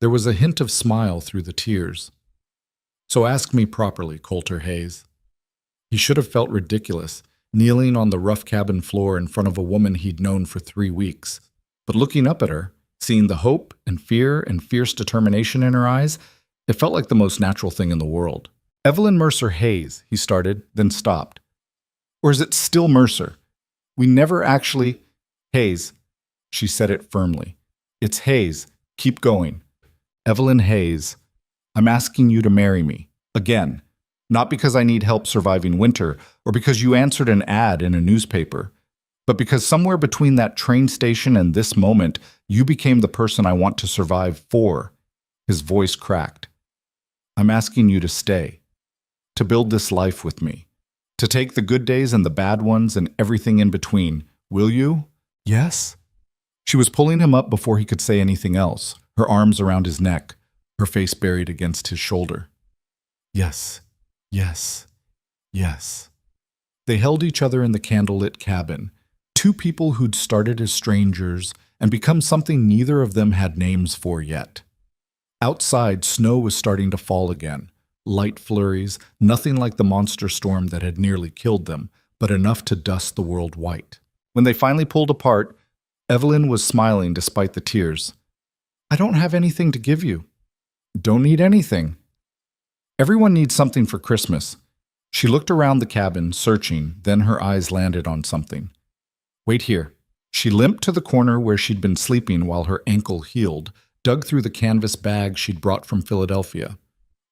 There was a hint of smile through the tears. So ask me properly, Coulter Hayes. He should have felt ridiculous, kneeling on the rough cabin floor in front of a woman he'd known for 3 weeks. But looking up at her, seeing the hope and fear and fierce determination in her eyes, it felt like the most natural thing in the world. Evelyn Mercer Hayes, he started, then stopped. Or is it still Mercer? We never actually... Hayes, she said it firmly. It's Hayes. Keep going. Evelyn Hayes, I'm asking you to marry me. Again. Not because I need help surviving winter, or because you answered an ad in a newspaper, but because somewhere between that train station and this moment, you became the person I want to survive for. His voice cracked. I'm asking you to stay, to build this life with me, to take the good days and the bad ones and everything in between. Will you? Yes? She was pulling him up before he could say anything else, her arms around his neck, her face buried against his shoulder. Yes, yes, yes. They held each other in the candlelit cabin, two people who'd started as strangers and become something neither of them had names for yet. Outside, snow was starting to fall again, light flurries, nothing like the monster storm that had nearly killed them, but enough to dust the world white. When they finally pulled apart, Evelyn was smiling despite the tears. I don't have anything to give you. Don't need anything. Everyone needs something for Christmas. She looked around the cabin, searching, then her eyes landed on something. Wait here. She limped to the corner where she'd been sleeping while her ankle healed, dug through the canvas bag she'd brought from Philadelphia.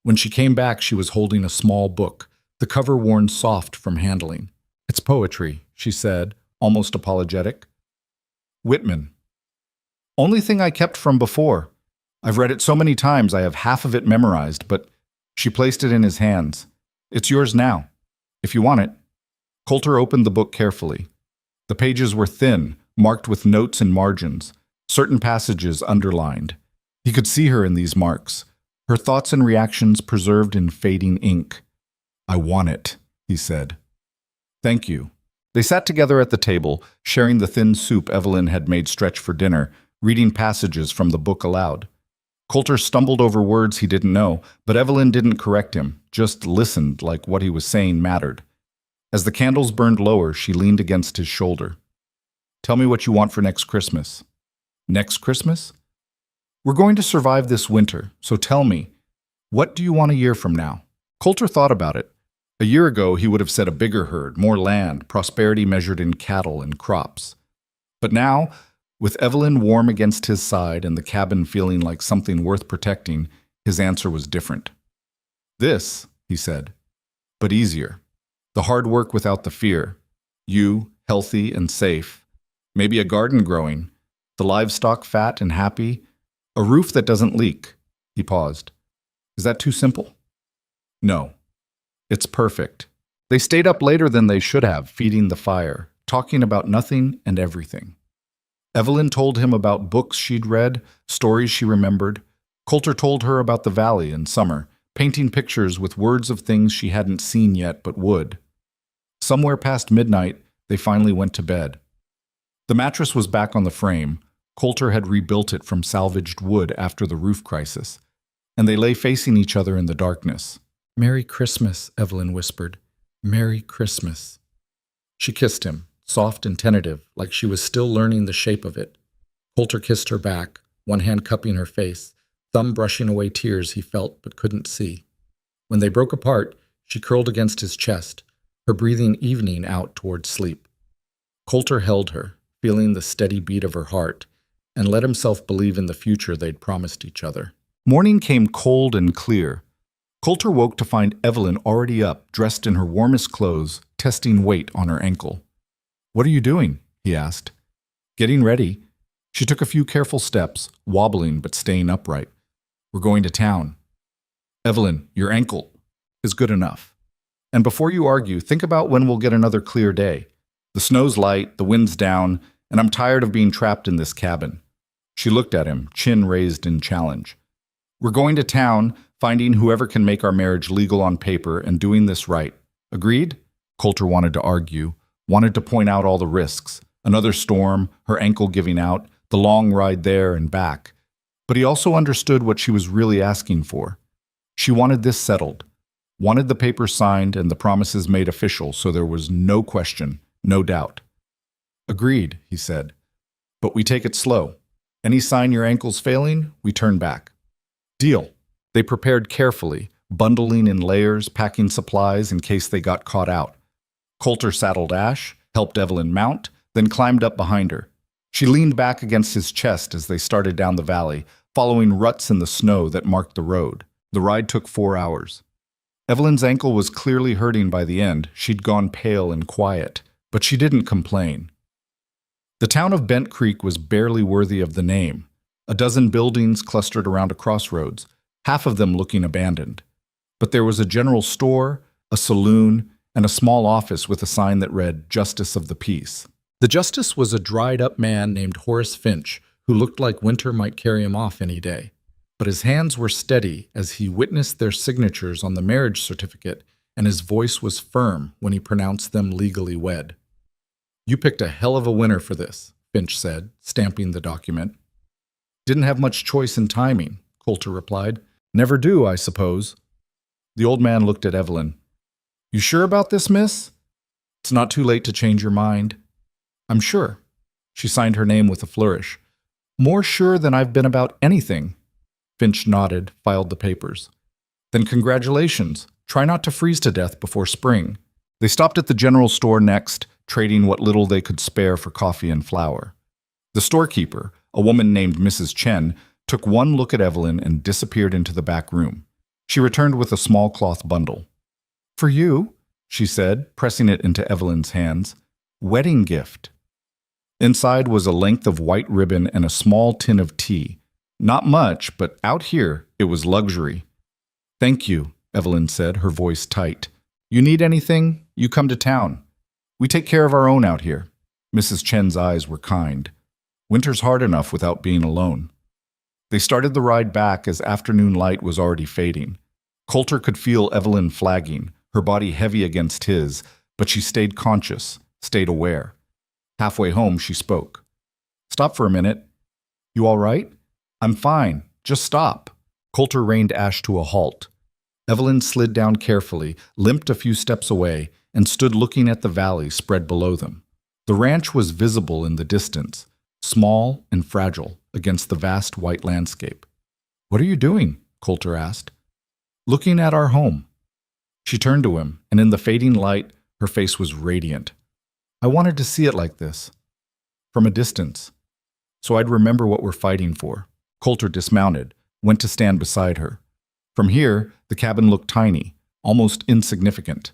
When she came back, she was holding a small book, the cover worn soft from handling. It's poetry, she said, almost apologetic. Whitman. Only thing I kept from before. I've read it so many times I have half of it memorized, but she placed it in his hands. It's yours now, if you want it. Coulter opened the book carefully. The pages were thin, marked with notes and margins, certain passages underlined. He could see her in these marks, her thoughts and reactions preserved in fading ink. I want it, he said. Thank you. They sat together at the table, sharing the thin soup Evelyn had made stretch for dinner, reading passages from the book aloud. Coulter stumbled over words he didn't know, but Evelyn didn't correct him, just listened like what he was saying mattered. As the candles burned lower, she leaned against his shoulder. Tell me what you want for next Christmas. Next Christmas? We're going to survive this winter, so tell me, what do you want a year from now? Coulter thought about it. A year ago, he would have said a bigger herd, more land, prosperity measured in cattle and crops. But now, with Evelyn warm against his side and the cabin feeling like something worth protecting, His answer was different. This, he said, but easier. The hard work without the fear. You, healthy and safe. Maybe a garden growing. The livestock fat and happy. A roof that doesn't leak. He paused. Is that too simple? No. It's perfect. They stayed up later than they should have, feeding the fire, talking about nothing and everything. Evelyn told him about books she'd read, stories she remembered. Coulter told her about the valley in summer, painting pictures with words of things she hadn't seen yet but would. Somewhere past midnight, they finally went to bed. The mattress was back on the frame. Coulter had rebuilt it from salvaged wood after the roof crisis, and they lay facing each other in the darkness. "Merry Christmas," Evelyn whispered. "Merry Christmas." She kissed him, soft and tentative, like she was still learning the shape of it. Coulter kissed her back, one hand cupping her face, thumb brushing away tears he felt but couldn't see. When they broke apart, she curled against his chest, her breathing evening out toward sleep. Coulter held her, feeling the steady beat of her heart, and let himself believe in the future they'd promised each other. Morning came cold and clear. Coulter woke to find Evelyn already up, dressed in her warmest clothes, testing weight on her ankle. "What are you doing?" he asked. "Getting ready." She took a few careful steps, wobbling but staying upright. "We're going to town." "Evelyn, your ankle is good enough. And before you argue, think about when we'll get another clear day. The snow's light, the wind's down, and I'm tired of being trapped in this cabin." She looked at him, chin raised in challenge. "We're going to town, finding whoever can make our marriage legal on paper and doing this right. Agreed?" Coulter wanted to argue, wanted to point out all the risks. Another storm, her ankle giving out, the long ride there and back. But he also understood what she was really asking for. She wanted this settled, wanted the papers signed and the promises made official so there was no question, no doubt. "Agreed," he said. "But we take it slow. Any sign your ankle's failing, we turn back." "Deal." They prepared carefully, bundling in layers, packing supplies in case they got caught out. Coulter saddled Ash, helped Evelyn mount, then climbed up behind her. She leaned back against his chest as they started down the valley, following ruts in the snow that marked the road. The ride took 4 hours. Evelyn's ankle was clearly hurting by the end. She'd gone pale and quiet, but she didn't complain. The town of Bent Creek was barely worthy of the name. A dozen buildings clustered around a crossroads, half of them looking abandoned. But there was a general store, a saloon, and a small office with a sign that read, "Justice of the Peace." The justice was a dried-up man named Horace Finch, who looked like winter might carry him off any day. But his hands were steady as he witnessed their signatures on the marriage certificate, and his voice was firm when he pronounced them legally wed. "You picked a hell of a winner for this," Finch said, stamping the document. "Didn't have much choice in timing," Coulter replied. "Never do, I suppose." The old man looked at Evelyn. "You sure about this, miss? It's not too late to change your mind." "I'm sure." She signed her name with a flourish. "More sure than I've been about anything." Finch nodded, filed the papers. "Then congratulations. Try not to freeze to death before spring." They stopped at the general store next, trading what little they could spare for coffee and flour. The storekeeper, a woman named Mrs. Chen, took one look at Evelyn and disappeared into the back room. She returned with a small cloth bundle. "For you," she said, pressing it into Evelyn's hands. "Wedding gift." Inside was a length of white ribbon and a small tin of tea. Not much, but out here it was luxury. "Thank you," Evelyn said, her voice tight. "You need anything? You come to town. We take care of our own out here." Mrs. Chen's eyes were kind. Winter's hard enough without being alone. They started the ride back as afternoon light was already fading. Coulter could feel Evelyn flagging, her body heavy against his, but she stayed conscious, stayed aware. Halfway home, she spoke. "Stop for a minute. You all right?" "I'm fine. Just stop." Coulter reined Ash to a halt. Evelyn slid down carefully, limped a few steps away, and stood looking at the valley spread below them. The ranch was visible in the distance, small and fragile against the vast white landscape. "What are you doing?" Coulter asked. "Looking at our home." She turned to him, and in the fading light, her face was radiant. "I wanted to see it like this, from a distance, so I'd remember what we're fighting for." Coulter dismounted, went to stand beside her. From here, the cabin looked tiny, almost insignificant.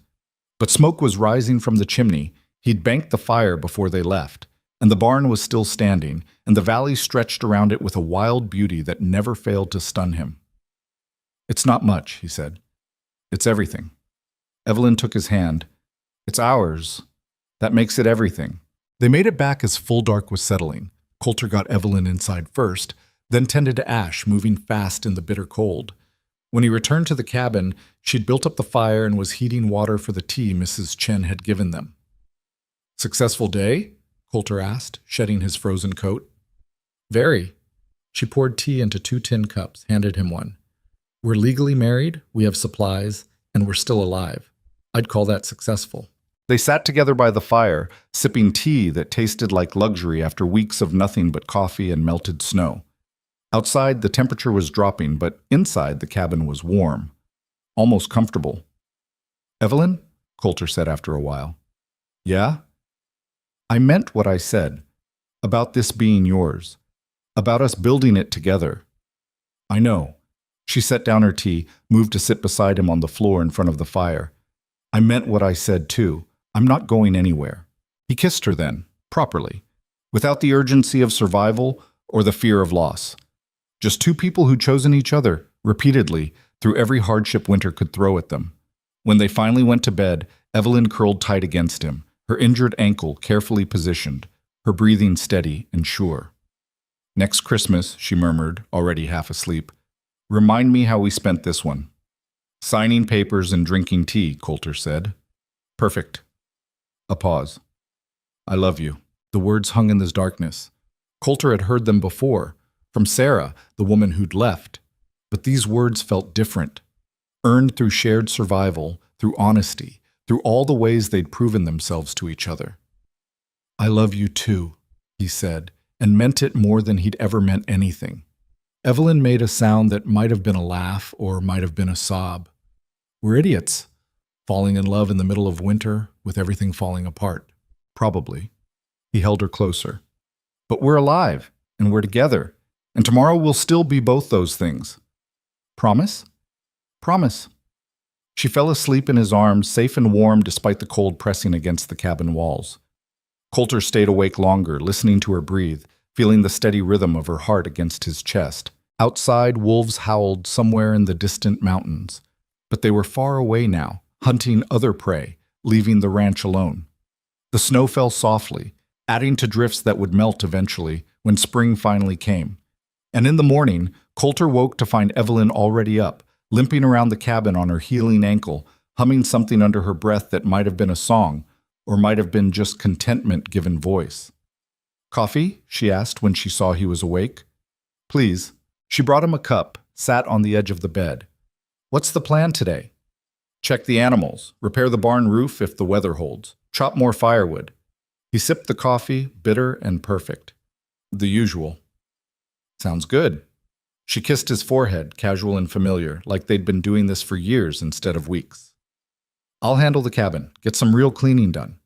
But smoke was rising from the chimney. He'd banked the fire before they left, and the barn was still standing, and the valley stretched around it with a wild beauty that never failed to stun him. "It's not much," he said. "It's everything." Evelyn took his hand. "It's ours. That makes it everything." They made it back as full dark was settling. Coulter got Evelyn inside first, then tended to Ash, moving fast in the bitter cold. When he returned to the cabin, she'd built up the fire and was heating water for the tea Mrs. Chen had given them. "Successful day?" Coulter asked, shedding his frozen coat. "Very." She poured tea into 2 tin cups, handed him one. "We're legally married, we have supplies, and we're still alive. I'd call that successful." They sat together by the fire, sipping tea that tasted like luxury after weeks of nothing but coffee and melted snow. Outside, the temperature was dropping, but inside the cabin was warm, almost comfortable. "Evelyn?" Coulter said after a while. "Yeah?" "I meant what I said, about this being yours, about us building it together." "I know." She set down her tea, moved to sit beside him on the floor in front of the fire. "I meant what I said, too. I'm not going anywhere." He kissed her then, properly, without the urgency of survival or the fear of loss. Just 2 people who'd chosen each other, repeatedly, through every hardship winter could throw at them. When they finally went to bed, Evelyn curled tight against him, her injured ankle carefully positioned, her breathing steady and sure. "Next Christmas," she murmured, already half asleep, "remind me how we spent this one." "Signing papers and drinking tea," Coulter said. "Perfect." A pause. "I love you." The words hung in the darkness. Coulter had heard them before, from Sarah, the woman who'd left. But these words felt different, earned through shared survival, through honesty, through all the ways they'd proven themselves to each other. "I love you too," he said, and meant it more than he'd ever meant anything. Evelyn made a sound that might have been a laugh or might have been a sob. "We're idiots, falling in love in the middle of winter with everything falling apart." "Probably." He held her closer. "But we're alive, and we're together, and tomorrow we'll still be both those things." "Promise?" "Promise." She fell asleep in his arms, safe and warm despite the cold pressing against the cabin walls. Coulter stayed awake longer, listening to her breathe, feeling the steady rhythm of her heart against his chest. Outside, wolves howled somewhere in the distant mountains. But they were far away now, hunting other prey, leaving the ranch alone. The snow fell softly, adding to drifts that would melt eventually when spring finally came. And in the morning, Coulter woke to find Evelyn already up, limping around the cabin on her healing ankle, humming something under her breath that might have been a song, or might have been just contentment given voice. "Coffee?" she asked when she saw he was awake. "Please." She brought him a cup, sat on the edge of the bed. "What's the plan today?" "Check the animals, repair the barn roof if the weather holds, chop more firewood." He sipped the coffee, bitter and perfect. "The usual." "Sounds good." She kissed his forehead, casual and familiar, like they'd been doing this for years instead of weeks. "I'll handle the cabin, get some real cleaning done."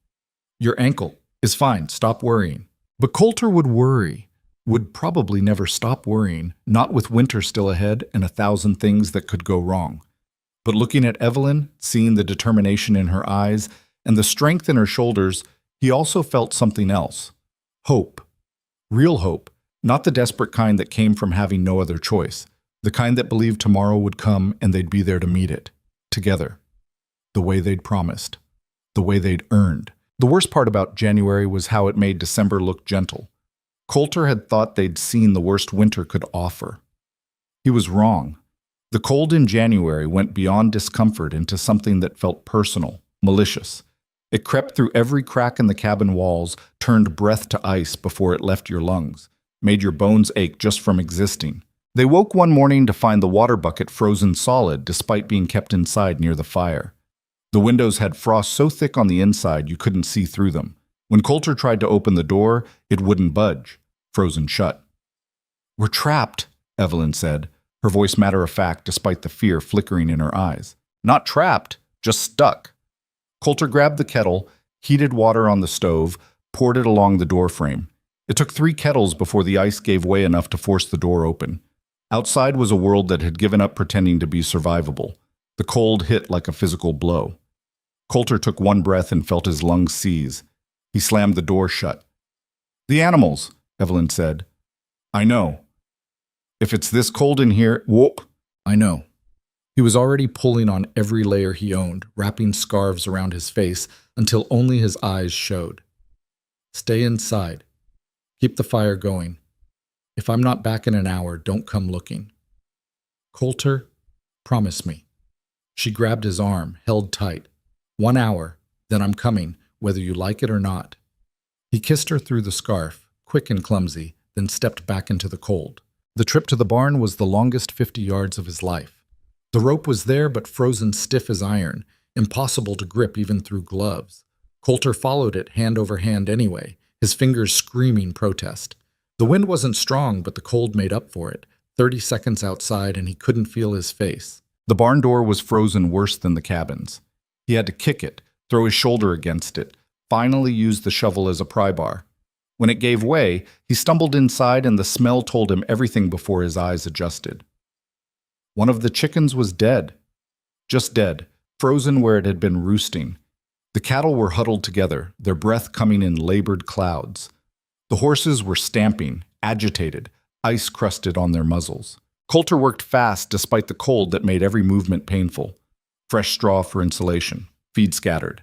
"Your ankle is fine, stop worrying." But Coulter would worry, would probably never stop worrying, not with winter still ahead and 1,000 things that could go wrong. But looking at Evelyn, seeing the determination in her eyes and the strength in her shoulders, he also felt something else. Hope. Real hope. Not the desperate kind that came from having no other choice. The kind that believed tomorrow would come and they'd be there to meet it. Together. The way they'd promised. The way they'd earned. The worst part about January was how it made December look gentle. Coulter had thought they'd seen the worst winter could offer. He was wrong. The cold in January went beyond discomfort into something that felt personal, malicious. It crept through every crack in the cabin walls, turned breath to ice before it left your lungs, made your bones ache just from existing. They woke one morning to find the water bucket frozen solid despite being kept inside near the fire. The windows had frost so thick on the inside you couldn't see through them. When Coulter tried to open the door, it wouldn't budge, frozen shut. "We're trapped," Evelyn said, her voice matter-of-fact despite the fear flickering in her eyes. "Not trapped, just stuck." Coulter grabbed the kettle, heated water on the stove, poured it along the doorframe. It took 3 kettles before the ice gave way enough to force the door open. Outside was a world that had given up pretending to be survivable. The cold hit like a physical blow. Coulter took one breath and felt his lungs seize. He slammed the door shut. "The animals," Evelyn said. "I know. If it's this cold in here, whoop." "I know." He was already pulling on every layer he owned, wrapping scarves around his face until only his eyes showed. "Stay inside. Keep the fire going. If I'm not back in an hour, don't come looking." "Coulter, promise me." She grabbed his arm, held tight. "1 hour, then I'm coming, whether you like it or not." He kissed her through the scarf, quick and clumsy, then stepped back into the cold. The trip to the barn was the longest 50 yards of his life. The rope was there, but frozen stiff as iron, impossible to grip even through gloves. Coulter followed it hand over hand anyway, his fingers screaming protest. The wind wasn't strong, but the cold made up for it. 30 seconds outside and he couldn't feel his face. The barn door was frozen worse than the cabins. He had to kick it, throw his shoulder against it, finally use the shovel as a pry bar. When it gave way, he stumbled inside and the smell told him everything before his eyes adjusted. One of the chickens was dead. Just dead, frozen where it had been roosting. The cattle were huddled together, their breath coming in labored clouds. The horses were stamping, agitated, ice crusted on their muzzles. Coulter worked fast despite the cold that made every movement painful. Fresh straw for insulation, feed scattered.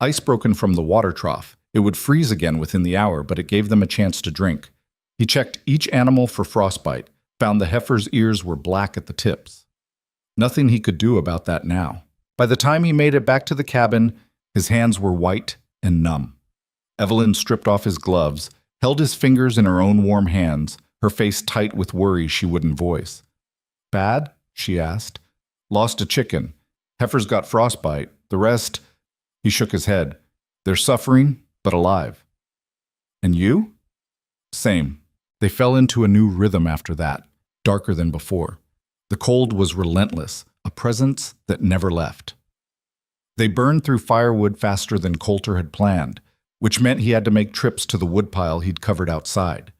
Ice broken from the water trough. It would freeze again within the hour, but it gave them a chance to drink. He checked each animal for frostbite, found the heifer's ears were black at the tips. Nothing he could do about that now. By the time he made it back to the cabin, his hands were white and numb. Evelyn stripped off his gloves, held his fingers in her own warm hands, her face tight with worry she wouldn't voice. "Bad?" she asked. "Lost a chicken. Heifer's got frostbite. The rest—" He shook his head. "They're suffering, but alive." "And you?" "Same." They fell into a new rhythm after that, darker than before. The cold was relentless, a presence that never left. They burned through firewood faster than Coulter had planned, which meant he had to make trips to the woodpile he'd covered outside.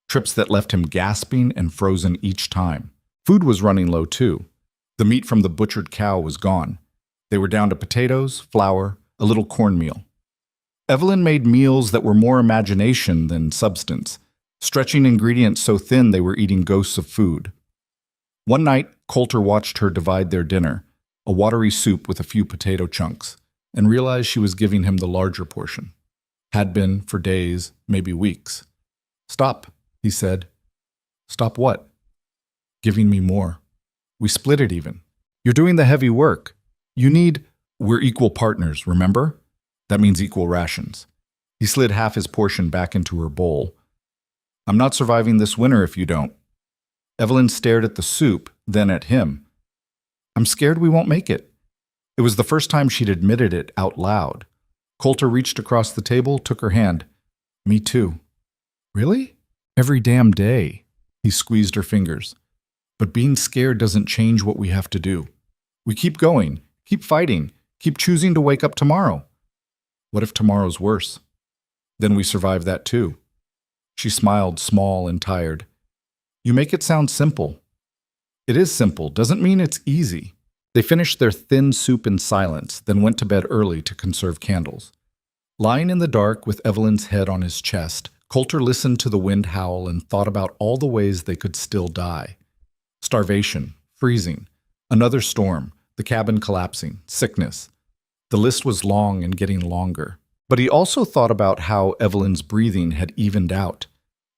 Trips that left him gasping and frozen each time. Food was running low too. The meat from the butchered cow was gone. They were down to potatoes, flour, a little cornmeal. Evelyn made meals that were more imagination than substance, stretching ingredients so thin they were eating ghosts of food. One night, Coulter watched her divide their dinner, a watery soup with a few potato chunks, and realized she was giving him the larger portion. Had been for days, maybe weeks. "Stop," he said. "Stop what?" "Giving me more. We split it even. You're doing the heavy work. You need— We're equal partners, remember? That means equal rations." He slid half his portion back into her bowl. "I'm not surviving this winter if you don't." Evelyn stared at the soup, then at him. "I'm scared we won't make it." It was the first time she'd admitted it out loud. Coulter reached across the table, took her hand. "Me too." "Really?" "Every damn day." He squeezed her fingers. "But being scared doesn't change what we have to do. We keep going, keep fighting, keep choosing to wake up tomorrow." "What if tomorrow's worse?" "Then we survive that too." She smiled, small and tired. "You make it sound simple." "It is simple, doesn't mean it's easy." They finished their thin soup in silence, then went to bed early to conserve candles. Lying in the dark with Evelyn's head on his chest, Coulter listened to the wind howl and thought about all the ways they could still die. Starvation, freezing, another storm, the cabin collapsing, sickness. The list was long and getting longer. But he also thought about how Evelyn's breathing had evened out,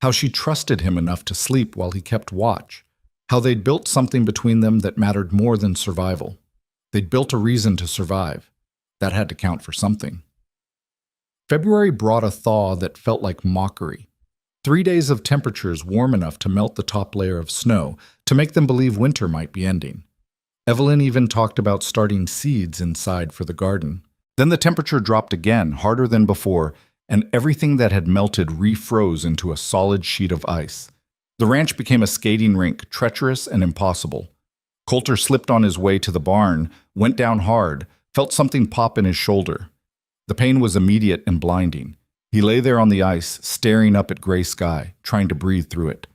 how she trusted him enough to sleep while he kept watch, how they'd built something between them that mattered more than survival. They'd built a reason to survive. That had to count for something. February brought a thaw that felt like mockery. 3 days of temperatures warm enough to melt the top layer of snow, to make them believe winter might be ending. Evelyn even talked about starting seeds inside for the garden. Then the temperature dropped again, harder than before, and everything that had melted refroze into a solid sheet of ice. The ranch became a skating rink, treacherous and impossible. Coulter slipped on his way to the barn, went down hard, felt something pop in his shoulder. The pain was immediate and blinding. He lay there on the ice, staring up at gray sky, trying to breathe through it.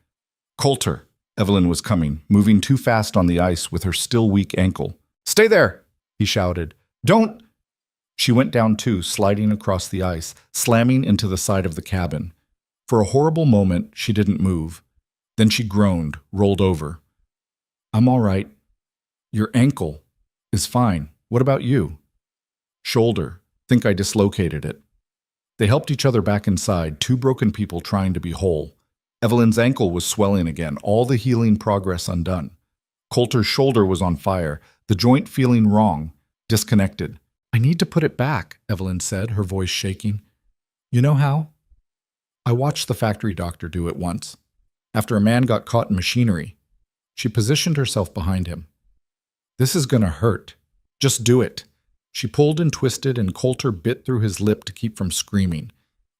"Coulter," Evelyn was coming, moving too fast on the ice with her still weak ankle. "Stay there!" he shouted. "Don't—" She went down too, sliding across the ice, slamming into the side of the cabin. For a horrible moment, she didn't move. Then she groaned, rolled over. "I'm all right. Your ankle is fine. What about you?" "Shoulder. Think I dislocated it." They helped each other back inside, two broken people trying to be whole. Evelyn's ankle was swelling again, all the healing progress undone. Coulter's shoulder was on fire, the joint feeling wrong, disconnected. "I need to put it back," Evelyn said, her voice shaking. "You know how? I watched the factory doctor do it once, after a man got caught in machinery." She positioned herself behind him. "This is gonna hurt. Just do it." She pulled and twisted, and Coulter bit through his lip to keep from screaming.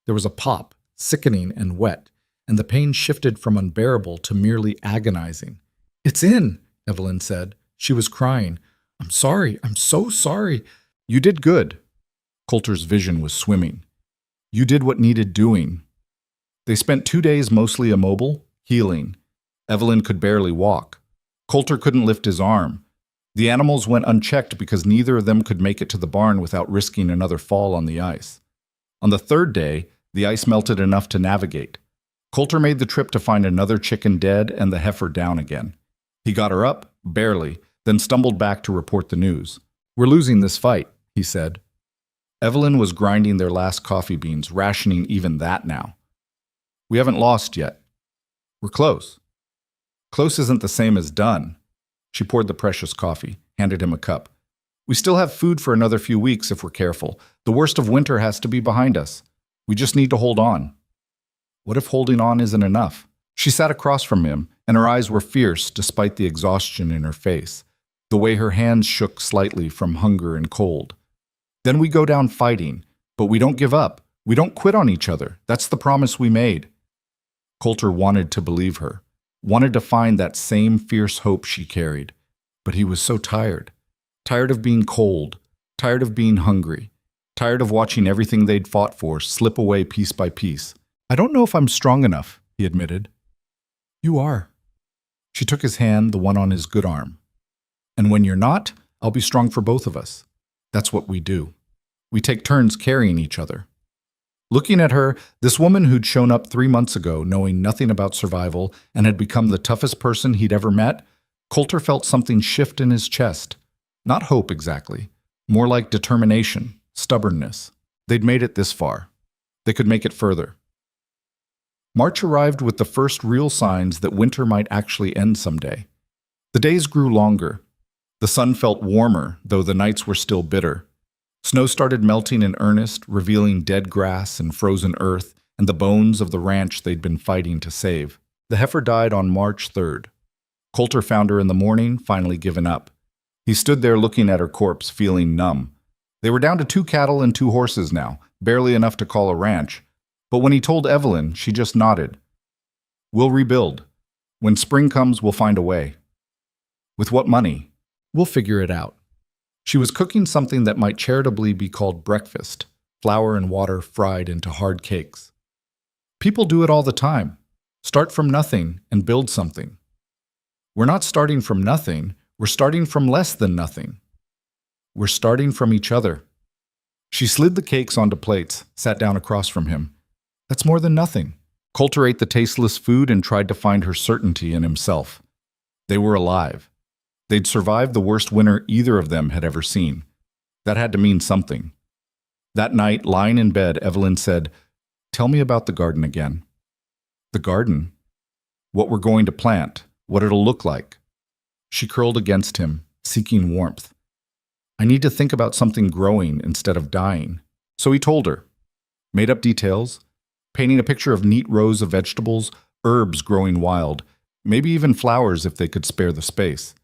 There was a pop, sickening and wet, and the pain shifted from unbearable to merely agonizing. "It's in," Evelyn said. She was crying. "I'm sorry. I'm so sorry." "You did good." Coulter's vision was swimming. "You did what needed doing." They spent 2 days mostly immobile, healing. Evelyn could barely walk. Coulter couldn't lift his arm. The animals went unchecked because neither of them could make it to the barn without risking another fall on the ice. On the 3rd day, the ice melted enough to navigate. Coulter made the trip to find another chicken dead and the heifer down again. He got her up, barely, then stumbled back to report the news. "We're losing this fight," he said. Evelyn was grinding their last coffee beans, rationing even that now. "We haven't lost yet. We're close." "Close isn't the same as done." She poured the precious coffee, handed him a cup. "We still have food for another few weeks if we're careful. The worst of winter has to be behind us. We just need to hold on." What if holding on isn't enough? She sat across from him, and her eyes were fierce despite the exhaustion in her face, the way her hands shook slightly from hunger and cold. "Then we go down fighting, but we don't give up. We don't quit on each other. That's the promise we made." Coulter wanted to believe her, wanted to find that same fierce hope she carried. But he was so tired. Tired of being cold, tired of being hungry, tired of watching everything they'd fought for slip away piece by piece. "I don't know if I'm strong enough," he admitted. "You are." She took his hand, the one on his good arm. "And when you're not, I'll be strong for both of us. That's what we do. We take turns carrying each other." Looking at her, this woman who'd shown up 3 months ago knowing nothing about survival and had become the toughest person he'd ever met, Coulter felt something shift in his chest. Not hope exactly, more like determination, stubbornness. They'd made it this far. They could make it further. March arrived with the first real signs that winter might actually end someday. The days grew longer. The sun felt warmer, though the nights were still bitter. Snow started melting in earnest, revealing dead grass and frozen earth and the bones of the ranch they'd been fighting to save. The heifer died on March 3rd. Coulter found her in the morning, finally given up. He stood there looking at her corpse, feeling numb. They were down to 2 cattle and 2 horses now, barely enough to call a ranch. But when he told Evelyn, she just nodded. "We'll rebuild. When spring comes, we'll find a way." "With what money?" "We'll figure it out." She was cooking something that might charitably be called breakfast, flour and water fried into hard cakes. "People do it all the time. Start from nothing and build something." "We're not starting from nothing. We're starting from less than nothing. We're starting from each other." She slid the cakes onto plates, sat down across from him. "That's more than nothing." Coulter ate the tasteless food and tried to find her certainty in himself. They were alive. They'd survived the worst winter either of them had ever seen. That had to mean something. That night, lying in bed, Evelyn said, "Tell me about the garden again." "The garden? What we're going to plant, what it'll look like." She curled against him, seeking warmth. "I need to think about something growing instead of dying." So he told her. Made up details, painting a picture of neat rows of vegetables, herbs growing wild, maybe even flowers if they could spare the space.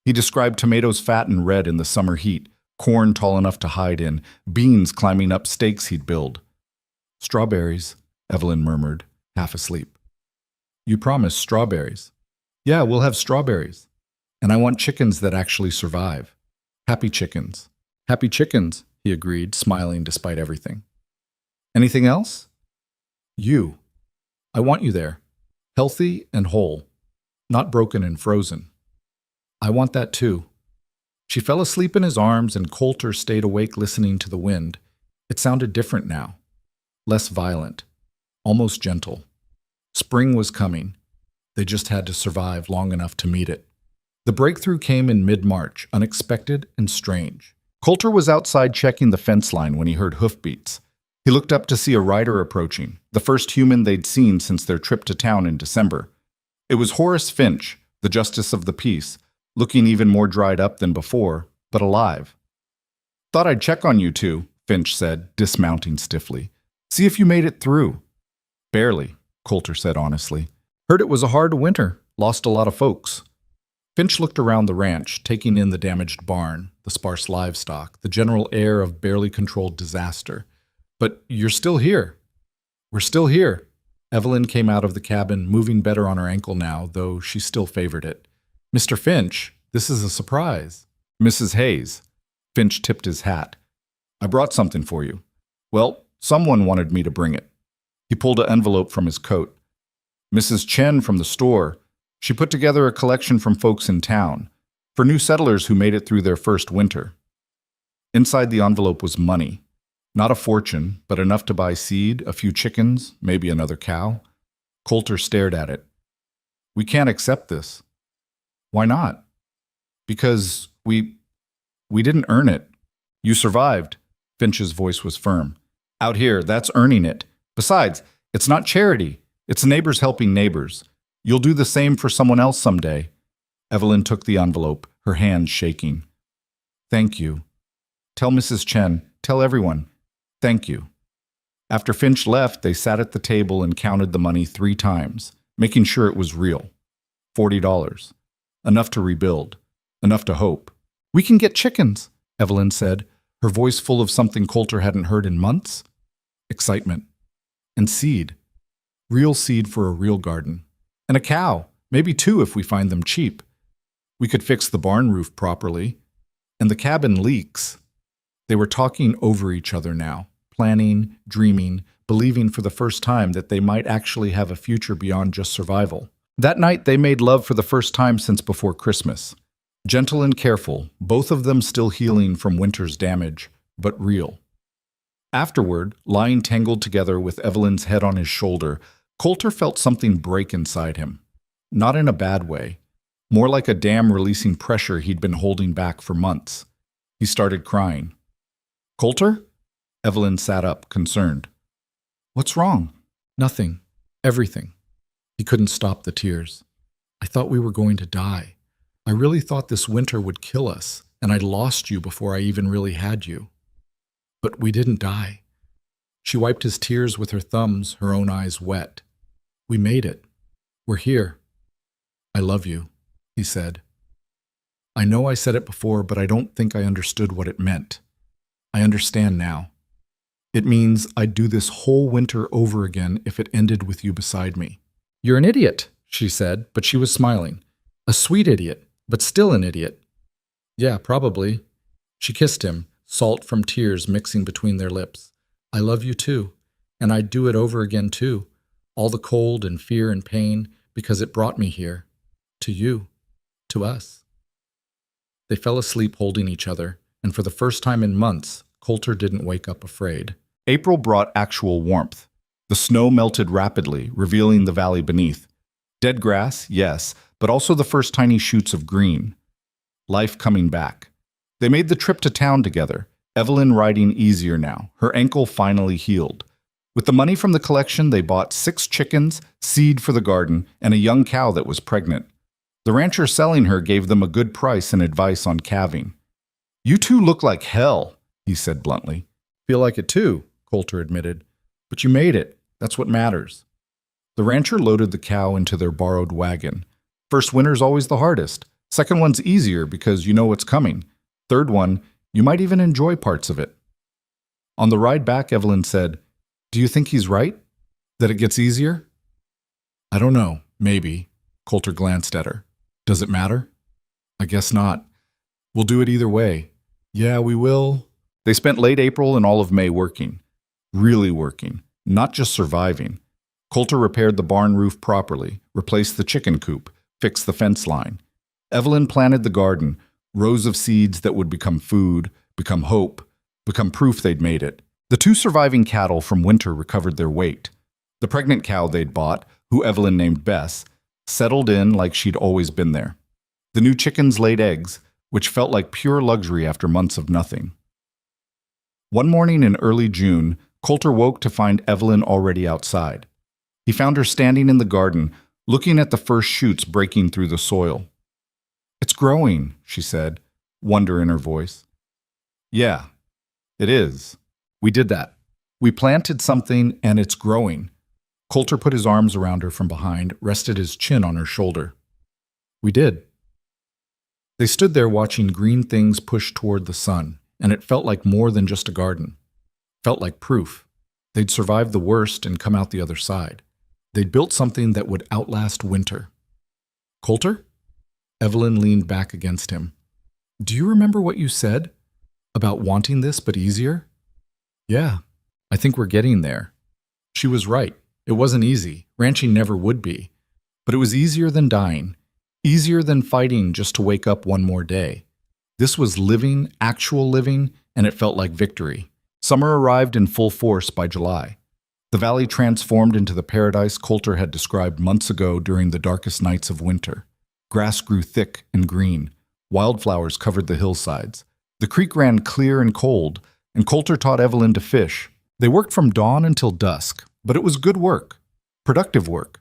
He described tomatoes fat and red in the summer heat, corn tall enough to hide in, beans climbing up stakes he'd build. "Strawberries," Evelyn murmured, half asleep. "You promised strawberries." "Yeah, we'll have strawberries. And I want chickens that actually survive. Happy chickens." "Happy chickens," he agreed, smiling despite everything. "Anything else?" "You. I want you there, healthy and whole. not broken and frozen. I want that too. She fell asleep in his arms, and Coulter stayed awake listening to the wind. It sounded different now, less violent, almost gentle. Spring was coming. They just had to survive long enough to meet it. The breakthrough came in mid-March, unexpected and strange. Coulter was outside checking the fence line when he heard hoofbeats. He looked up to see a rider approaching, the first human they'd seen since their trip to town in December. It was Horace Finch, the justice of the peace, looking even more dried up than before, but alive. "Thought I'd check on you two," Finch said, dismounting stiffly. "See if you made it through." "Barely," Coulter said honestly. "Heard it was a hard winter, lost a lot of folks." Finch looked around the ranch, taking in the damaged barn, the sparse livestock, the general air of barely controlled disaster. "But you're still here." "We're still here." Evelyn came out of the cabin, moving better on her ankle now, though she still favored it. "Mr. Finch, this is a surprise." "Mrs. Hayes." Finch tipped his hat. "I brought something for you. Well, someone wanted me to bring it." He pulled an envelope from his coat. "Mrs. Chen from the store. She put together a collection from folks in town, for new settlers who made it through their first winter." Inside the envelope was money. Not a fortune, but enough to buy seed, a few chickens, maybe another cow. Coulter stared at it. "We can't accept this." "Why not?" "Because we didn't earn it." "You survived." Finch's voice was firm. "Out here, that's earning it. Besides, it's not charity. It's neighbors helping neighbors. You'll do the same for someone else someday." Evelyn took the envelope, her hands shaking. "Thank you. Tell Mrs. Chen, tell everyone. Thank you." After Finch left, they sat at the table and counted the money 3 times, making sure it was real. $40. Enough to rebuild. Enough to hope. "We can get chickens," Evelyn said, her voice full of something Coulter hadn't heard in months. Excitement. "And seed. Real seed for a real garden. And a cow. Maybe 2 if we find them cheap. We could fix the barn roof properly. And the cabin leaks." They were talking over each other now, planning, dreaming, believing for the first time that they might actually have a future beyond just survival. That night they made love for the first time since before Christmas. Gentle and careful, both of them still healing from winter's damage, but real. Afterward, lying tangled together with Evelyn's head on his shoulder, Coulter felt something break inside him. Not in a bad way. More like a dam releasing pressure he'd been holding back for months. He started crying. "Coulter?" Evelyn sat up, concerned. "What's wrong?" "Nothing. Everything." He couldn't stop the tears. "I thought we were going to die. I really thought this winter would kill us, and I'd lost you before I even really had you. But we didn't die." She wiped his tears with her thumbs, her own eyes wet. "We made it. We're here." "I love you," he said. "I know I said it before, but I don't think I understood what it meant. I understand now. It means I'd do this whole winter over again if it ended with you beside me." "You're an idiot," she said, but she was smiling. "A sweet idiot, but still an idiot." "Yeah, probably." She kissed him, salt from tears mixing between their lips. "I love you too, and I'd do it over again too. All the cold and fear and pain, because it brought me here. To you. To us." They fell asleep holding each other, and for the first time in months, Coulter didn't wake up afraid. April brought actual warmth. The snow melted rapidly, revealing the valley beneath. Dead grass, yes, but also the first tiny shoots of green. Life coming back. They made the trip to town together, Evelyn riding easier now, her ankle finally healed. With the money from the collection, they bought 6 chickens, seed for the garden, and a young cow that was pregnant. The rancher selling her gave them a good price and advice on calving. "You two look like hell," he said bluntly. "Feel like it too," Coulter admitted. "But you made it. That's what matters." The rancher loaded the cow into their borrowed wagon. First winter's always the hardest. Second one's easier because you know what's coming. Third one, you might even enjoy parts of it. On the ride back, Evelyn said, "Do you think he's right? That it gets easier?" "I don't know. Maybe." Coulter glanced at her. "Does it matter?" "I guess not. We'll do it either way." "Yeah, we will." They spent late April and all of May working. Really working. Not just surviving. Coulter repaired the barn roof properly, replaced the chicken coop, fix the fence line. Evelyn planted the garden, rows of seeds that would become food, become hope, become proof they'd made it. The two surviving cattle from winter recovered their weight. The pregnant cow they'd bought, who Evelyn named Bess, settled in like she'd always been there. The new chickens laid eggs, which felt like pure luxury after months of nothing. One morning in early June, Coulter woke to find Evelyn already outside. He found her standing in the garden, looking at the first shoots breaking through the soil. "It's growing," she said, wonder in her voice. "Yeah, it is. We did that. We planted something and it's growing." Coulter put his arms around her from behind, rested his chin on her shoulder. "We did." They stood there watching green things push toward the sun, and it felt like more than just a garden. Felt like proof. They'd survived the worst and come out the other side. They'd built something that would outlast winter. "Coulter?" Evelyn leaned back against him. "Do you remember what you said? About wanting this but easier?" "Yeah, I think we're getting there." She was right. It wasn't easy. Ranching never would be. But it was easier than dying. Easier than fighting just to wake up one more day. This was living, actual living, and it felt like victory. Summer arrived in full force by July. The valley transformed into the paradise Coulter had described months ago during the darkest nights of winter. Grass grew thick and green. Wildflowers covered the hillsides. The creek ran clear and cold, and Coulter taught Evelyn to fish. They worked from dawn until dusk, but it was good work, productive work.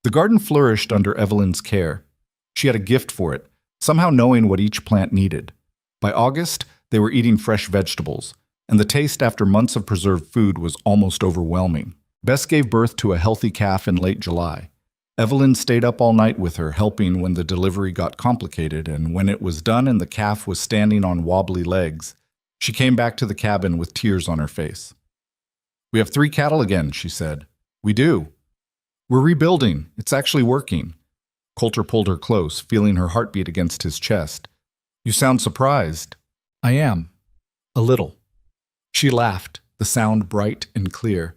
The garden flourished under Evelyn's care. She had a gift for it, somehow knowing what each plant needed. By August, they were eating fresh vegetables, and the taste after months of preserved food was almost overwhelming. Bess gave birth to a healthy calf in late July. Evelyn stayed up all night with her, helping when the delivery got complicated, and when it was done and the calf was standing on wobbly legs, she came back to the cabin with tears on her face. "We have 3 cattle again," she said. "We do. We're rebuilding. It's actually working." Coulter pulled her close, feeling her heartbeat against his chest. "You sound surprised." "I am. A little." She laughed, the sound bright and clear.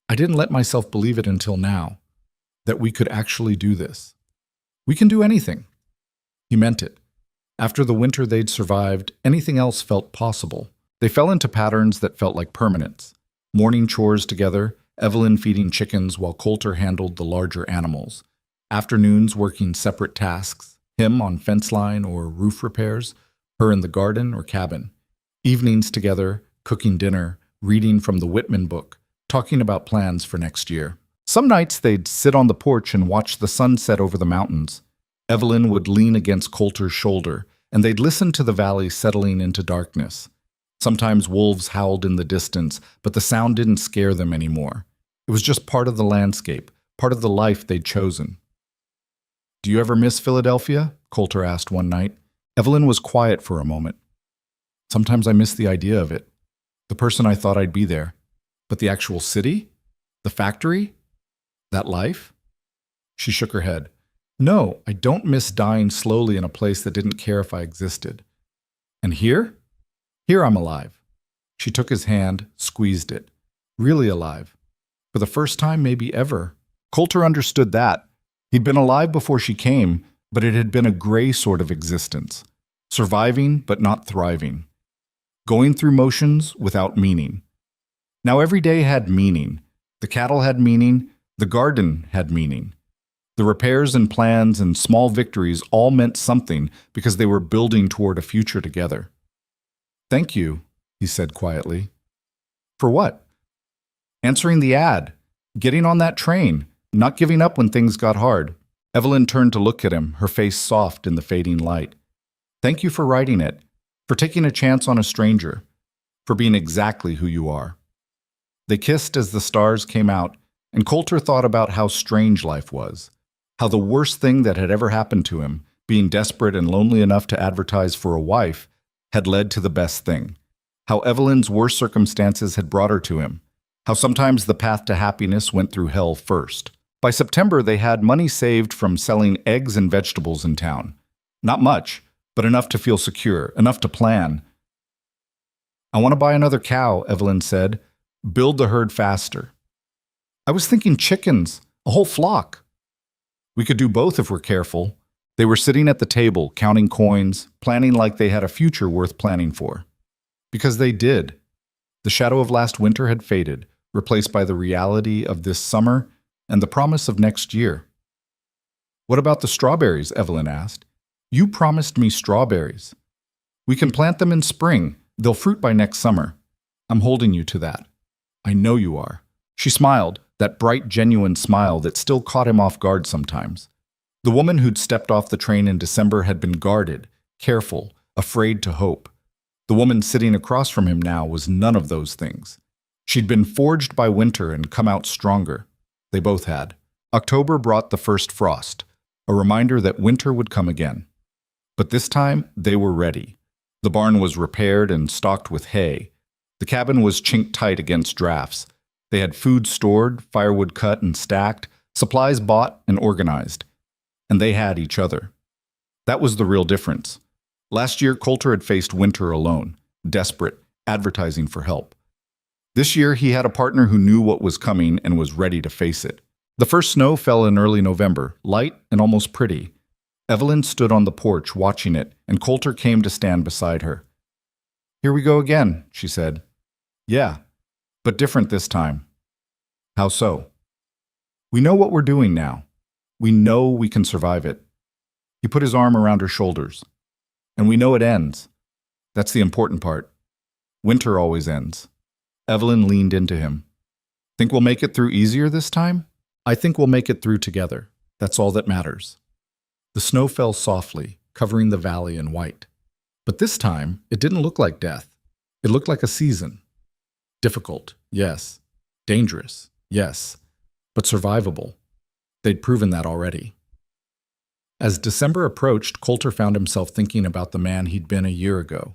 "I didn't let myself believe it until now, that we could actually do this. We can do anything." He meant it. After the winter they'd survived, anything else felt possible. They fell into patterns that felt like permanence. Morning chores together, Evelyn feeding chickens while Coulter handled the larger animals. Afternoons working separate tasks, him on fence line or roof repairs, her in the garden or cabin. Evenings together, cooking dinner, reading from the Whitman book, talking about plans for next year. Some nights they'd sit on the porch and watch the sun set over the mountains. Evelyn would lean against Coulter's shoulder, and they'd listen to the valley settling into darkness. Sometimes wolves howled in the distance, but the sound didn't scare them anymore. It was just part of the landscape, part of the life they'd chosen. "Do you ever miss Philadelphia?" Coulter asked one night. Evelyn was quiet for a moment. "Sometimes I miss the idea of it. The person I thought I'd be there. But the actual city? The factory? That life?" She shook her head. "No, I don't miss dying slowly in a place that didn't care if I existed. And here? Here I'm alive." She took his hand, squeezed it. Really alive. For the first time, maybe ever. Coulter understood that. He'd been alive before she came, but it had been a gray sort of existence. Surviving, but not thriving. Going through motions without meaning. Now every day had meaning. The cattle had meaning. The garden had meaning. The repairs and plans and small victories all meant something because they were building toward a future together. "Thank you," he said quietly. "For what?" "Answering the ad. Getting on that train. Not giving up when things got hard." Evelyn turned to look at him, her face soft in the fading light. "Thank you for writing it. For taking a chance on a stranger. For being exactly who you are." They kissed as the stars came out, and Coulter thought about how strange life was. How the worst thing that had ever happened to him, being desperate and lonely enough to advertise for a wife, had led to the best thing. How Evelyn's worst circumstances had brought her to him. How sometimes the path to happiness went through hell first. By September, they had money saved from selling eggs and vegetables in town. Not much, but enough to feel secure, enough to plan. "I want to buy another cow," Evelyn said. "Build the herd faster." "I was thinking chickens, a whole flock." "We could do both if we're careful. They were sitting at the table, counting coins, planning like they had a future worth planning for. Because they did. The shadow of last winter had faded, replaced by the reality of this summer and the promise of next year. "What about the strawberries?" Evelyn asked. "You promised me strawberries." "We can plant them in spring. They'll fruit by next summer. I'm holding you to that." "I know you are." She smiled, that bright, genuine smile that still caught him off guard sometimes. The woman who'd stepped off the train in December had been guarded, careful, afraid to hope. The woman sitting across from him now was none of those things. She'd been forged by winter and come out stronger. They both had. October brought the first frost, a reminder that winter would come again. But this time, they were ready. The barn was repaired and stocked with hay. The cabin was chinked tight against drafts. They had food stored, firewood cut and stacked, supplies bought and organized. And they had each other. That was the real difference. Last year, Coulter had faced winter alone, desperate, advertising for help. This year, he had a partner who knew what was coming and was ready to face it. The first snow fell in early November, light and almost pretty. Evelyn stood on the porch watching it, and Coulter came to stand beside her. "Here we go again," she said. "Yeah, but different this time." "How so?" "We know what we're doing now. We know we can survive it." He put his arm around her shoulders. "And we know it ends. That's the important part. Winter always ends." Evelyn leaned into him. "Think we'll make it through easier this time?" "I think we'll make it through together. That's all that matters." The snow fell softly, covering the valley in white. But this time, it didn't look like death. It looked like a season. Difficult, yes. Dangerous, yes. But survivable. They'd proven that already. As December approached, Coulter found himself thinking about the man he'd been a year ago.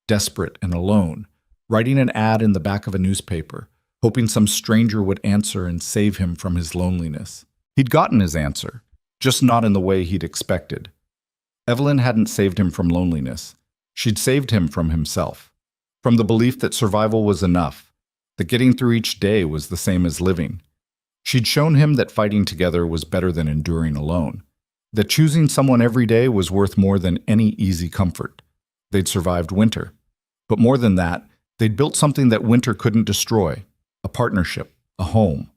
Desperate and alone, writing an ad in the back of a newspaper, hoping some stranger would answer and save him from his loneliness. He'd gotten his answer, just not in the way he'd expected. Evelyn hadn't saved him from loneliness. She'd saved him from himself, from the belief that survival was enough, that getting through each day was the same as living. She'd shown him that fighting together was better than enduring alone, that choosing someone every day was worth more than any easy comfort. They'd survived winter. But more than that, they'd built something that winter couldn't destroy, a partnership, a home,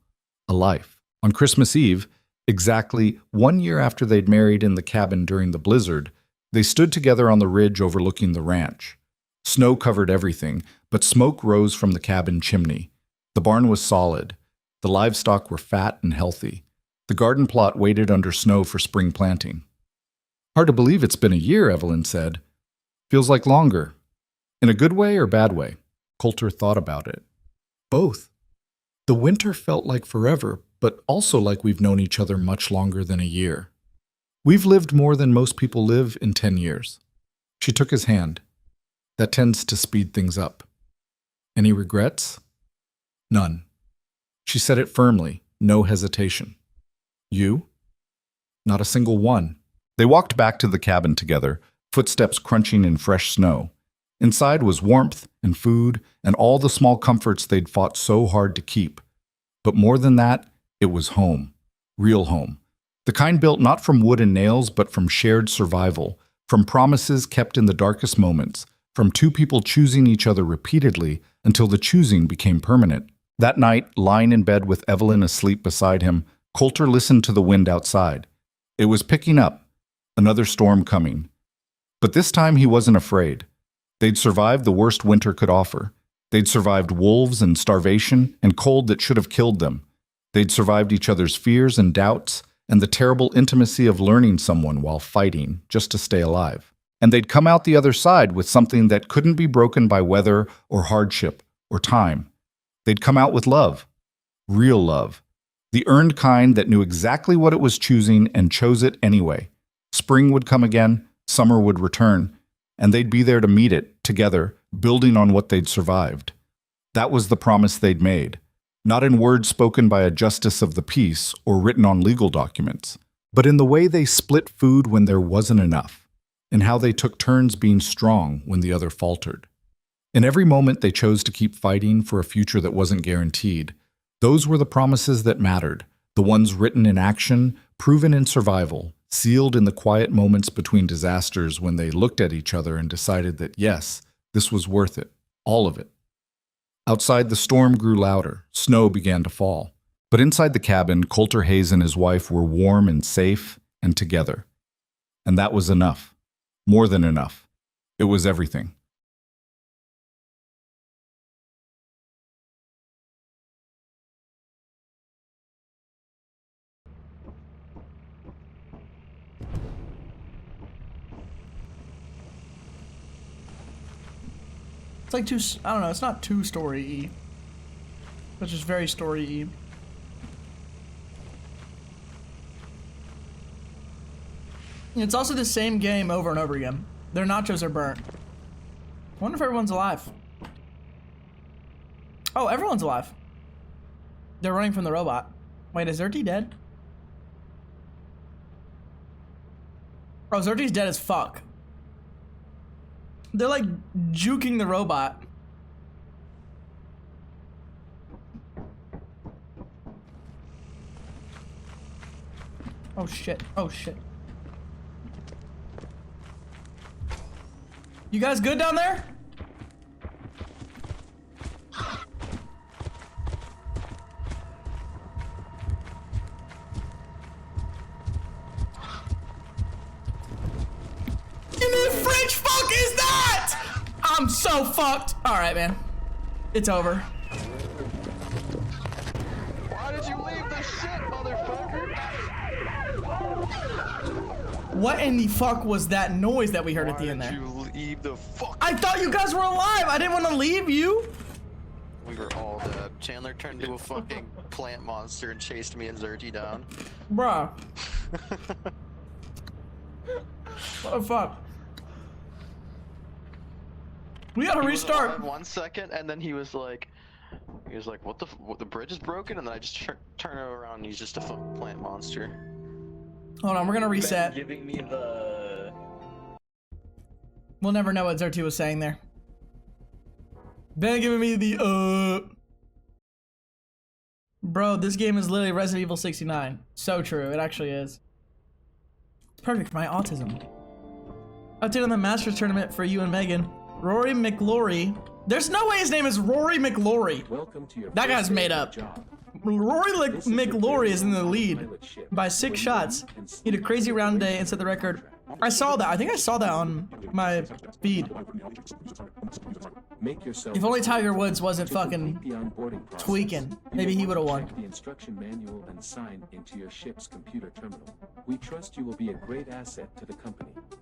a life. On Christmas Eve, exactly 1 year after they'd married in the cabin during the blizzard, they stood together on the ridge overlooking the ranch. Snow covered everything, but smoke rose from the cabin chimney. The barn was solid. The livestock were fat and healthy. The garden plot waited under snow for spring planting. "Hard to believe it's been a year," Evelyn said. "Feels like longer." "In a good way or bad way?" Coulter thought about it. "Both. The winter felt like forever, but also like we've known each other much longer than a year. We've lived more than most people live in 10 years. She took his hand. That tends to speed things up. "Any regrets?" "None." She said it firmly, no hesitation. "You?" "Not a single one." They walked back to the cabin together, footsteps crunching in fresh snow. Inside was warmth and food and all the small comforts they'd fought so hard to keep. But more than that, it was home. Real home. The kind built not from wood and nails, but from shared survival, from promises kept in the darkest moments, from two people choosing each other repeatedly until the choosing became permanent. That night, lying in bed with Evelyn asleep beside him, Coulter listened to the wind outside. It was picking up, another storm coming. But this time he wasn't afraid. They'd survived the worst winter could offer. They'd survived wolves and starvation and cold that should have killed them. They'd survived each other's fears and doubts and the terrible intimacy of learning someone while fighting just to stay alive. And they'd come out the other side with something that couldn't be broken by weather or hardship or time. They'd come out with love. Real love. The earned kind that knew exactly what it was choosing and chose it anyway. Spring would come again, summer would return, and they'd be there to meet it, together, building on what they'd survived. That was the promise they'd made, not in words spoken by a justice of the peace or written on legal documents, but in the way they split food when there wasn't enough, in how they took turns being strong when the other faltered. In every moment they chose to keep fighting for a future that wasn't guaranteed. Those were the promises that mattered, the ones written in action, proven in survival, sealed in the quiet moments between disasters when they looked at each other and decided that, yes, this was worth it, all of it. Outside, the storm grew louder. Snow began to fall. But inside the cabin, Coulter Hayes and his wife were warm and safe and together. And that was enough. More than enough. It was everything. It's like I don't know, it's not too story-y. It's just very story-y. It's also the same game over and over again. Their nachos are burnt. I wonder if everyone's alive. Oh, everyone's alive. They're running from the robot. Wait, is Zerty dead? Oh, Zerty's dead as fuck. They're like juking the robot. Oh shit, oh shit. You guys good down there? The French fuck is that? I'm so fucked. All right, man. It's over. Why did you leave the shit, motherfucker? What in the fuck was that noise that we heard at the end there? Why did you leave the fuck? I thought you guys were alive. I didn't want to leave you. We were all dead. Chandler turned into a fucking plant monster and chased me and Zerty down. Bruh. What the fuck? We gotta restart. He was alive 1 second, and then he was like, what the bridge is broken, and then I just turn around, and he's just a fucking plant monster. Hold on, we're gonna reset. Ben giving me the... We'll never know what Zerty was saying there. Ben giving me the Bro, this game is literally Resident Evil 69. So true, it actually is. It's perfect for my autism. Update on the Masters tournament for you and Megan. Rory McLaury. There's no way his name is Rory McLaury. Welcome to your That guy's made up. Rory McLaury is in the lead by 6 shots. He had a crazy round day and set the record. I saw that. I think I saw that on my feed. If only Tiger Woods wasn't fucking tweaking, maybe he would have won. The instruction manual and sign into your ship's computer terminal. We trust you will be a great asset to the company.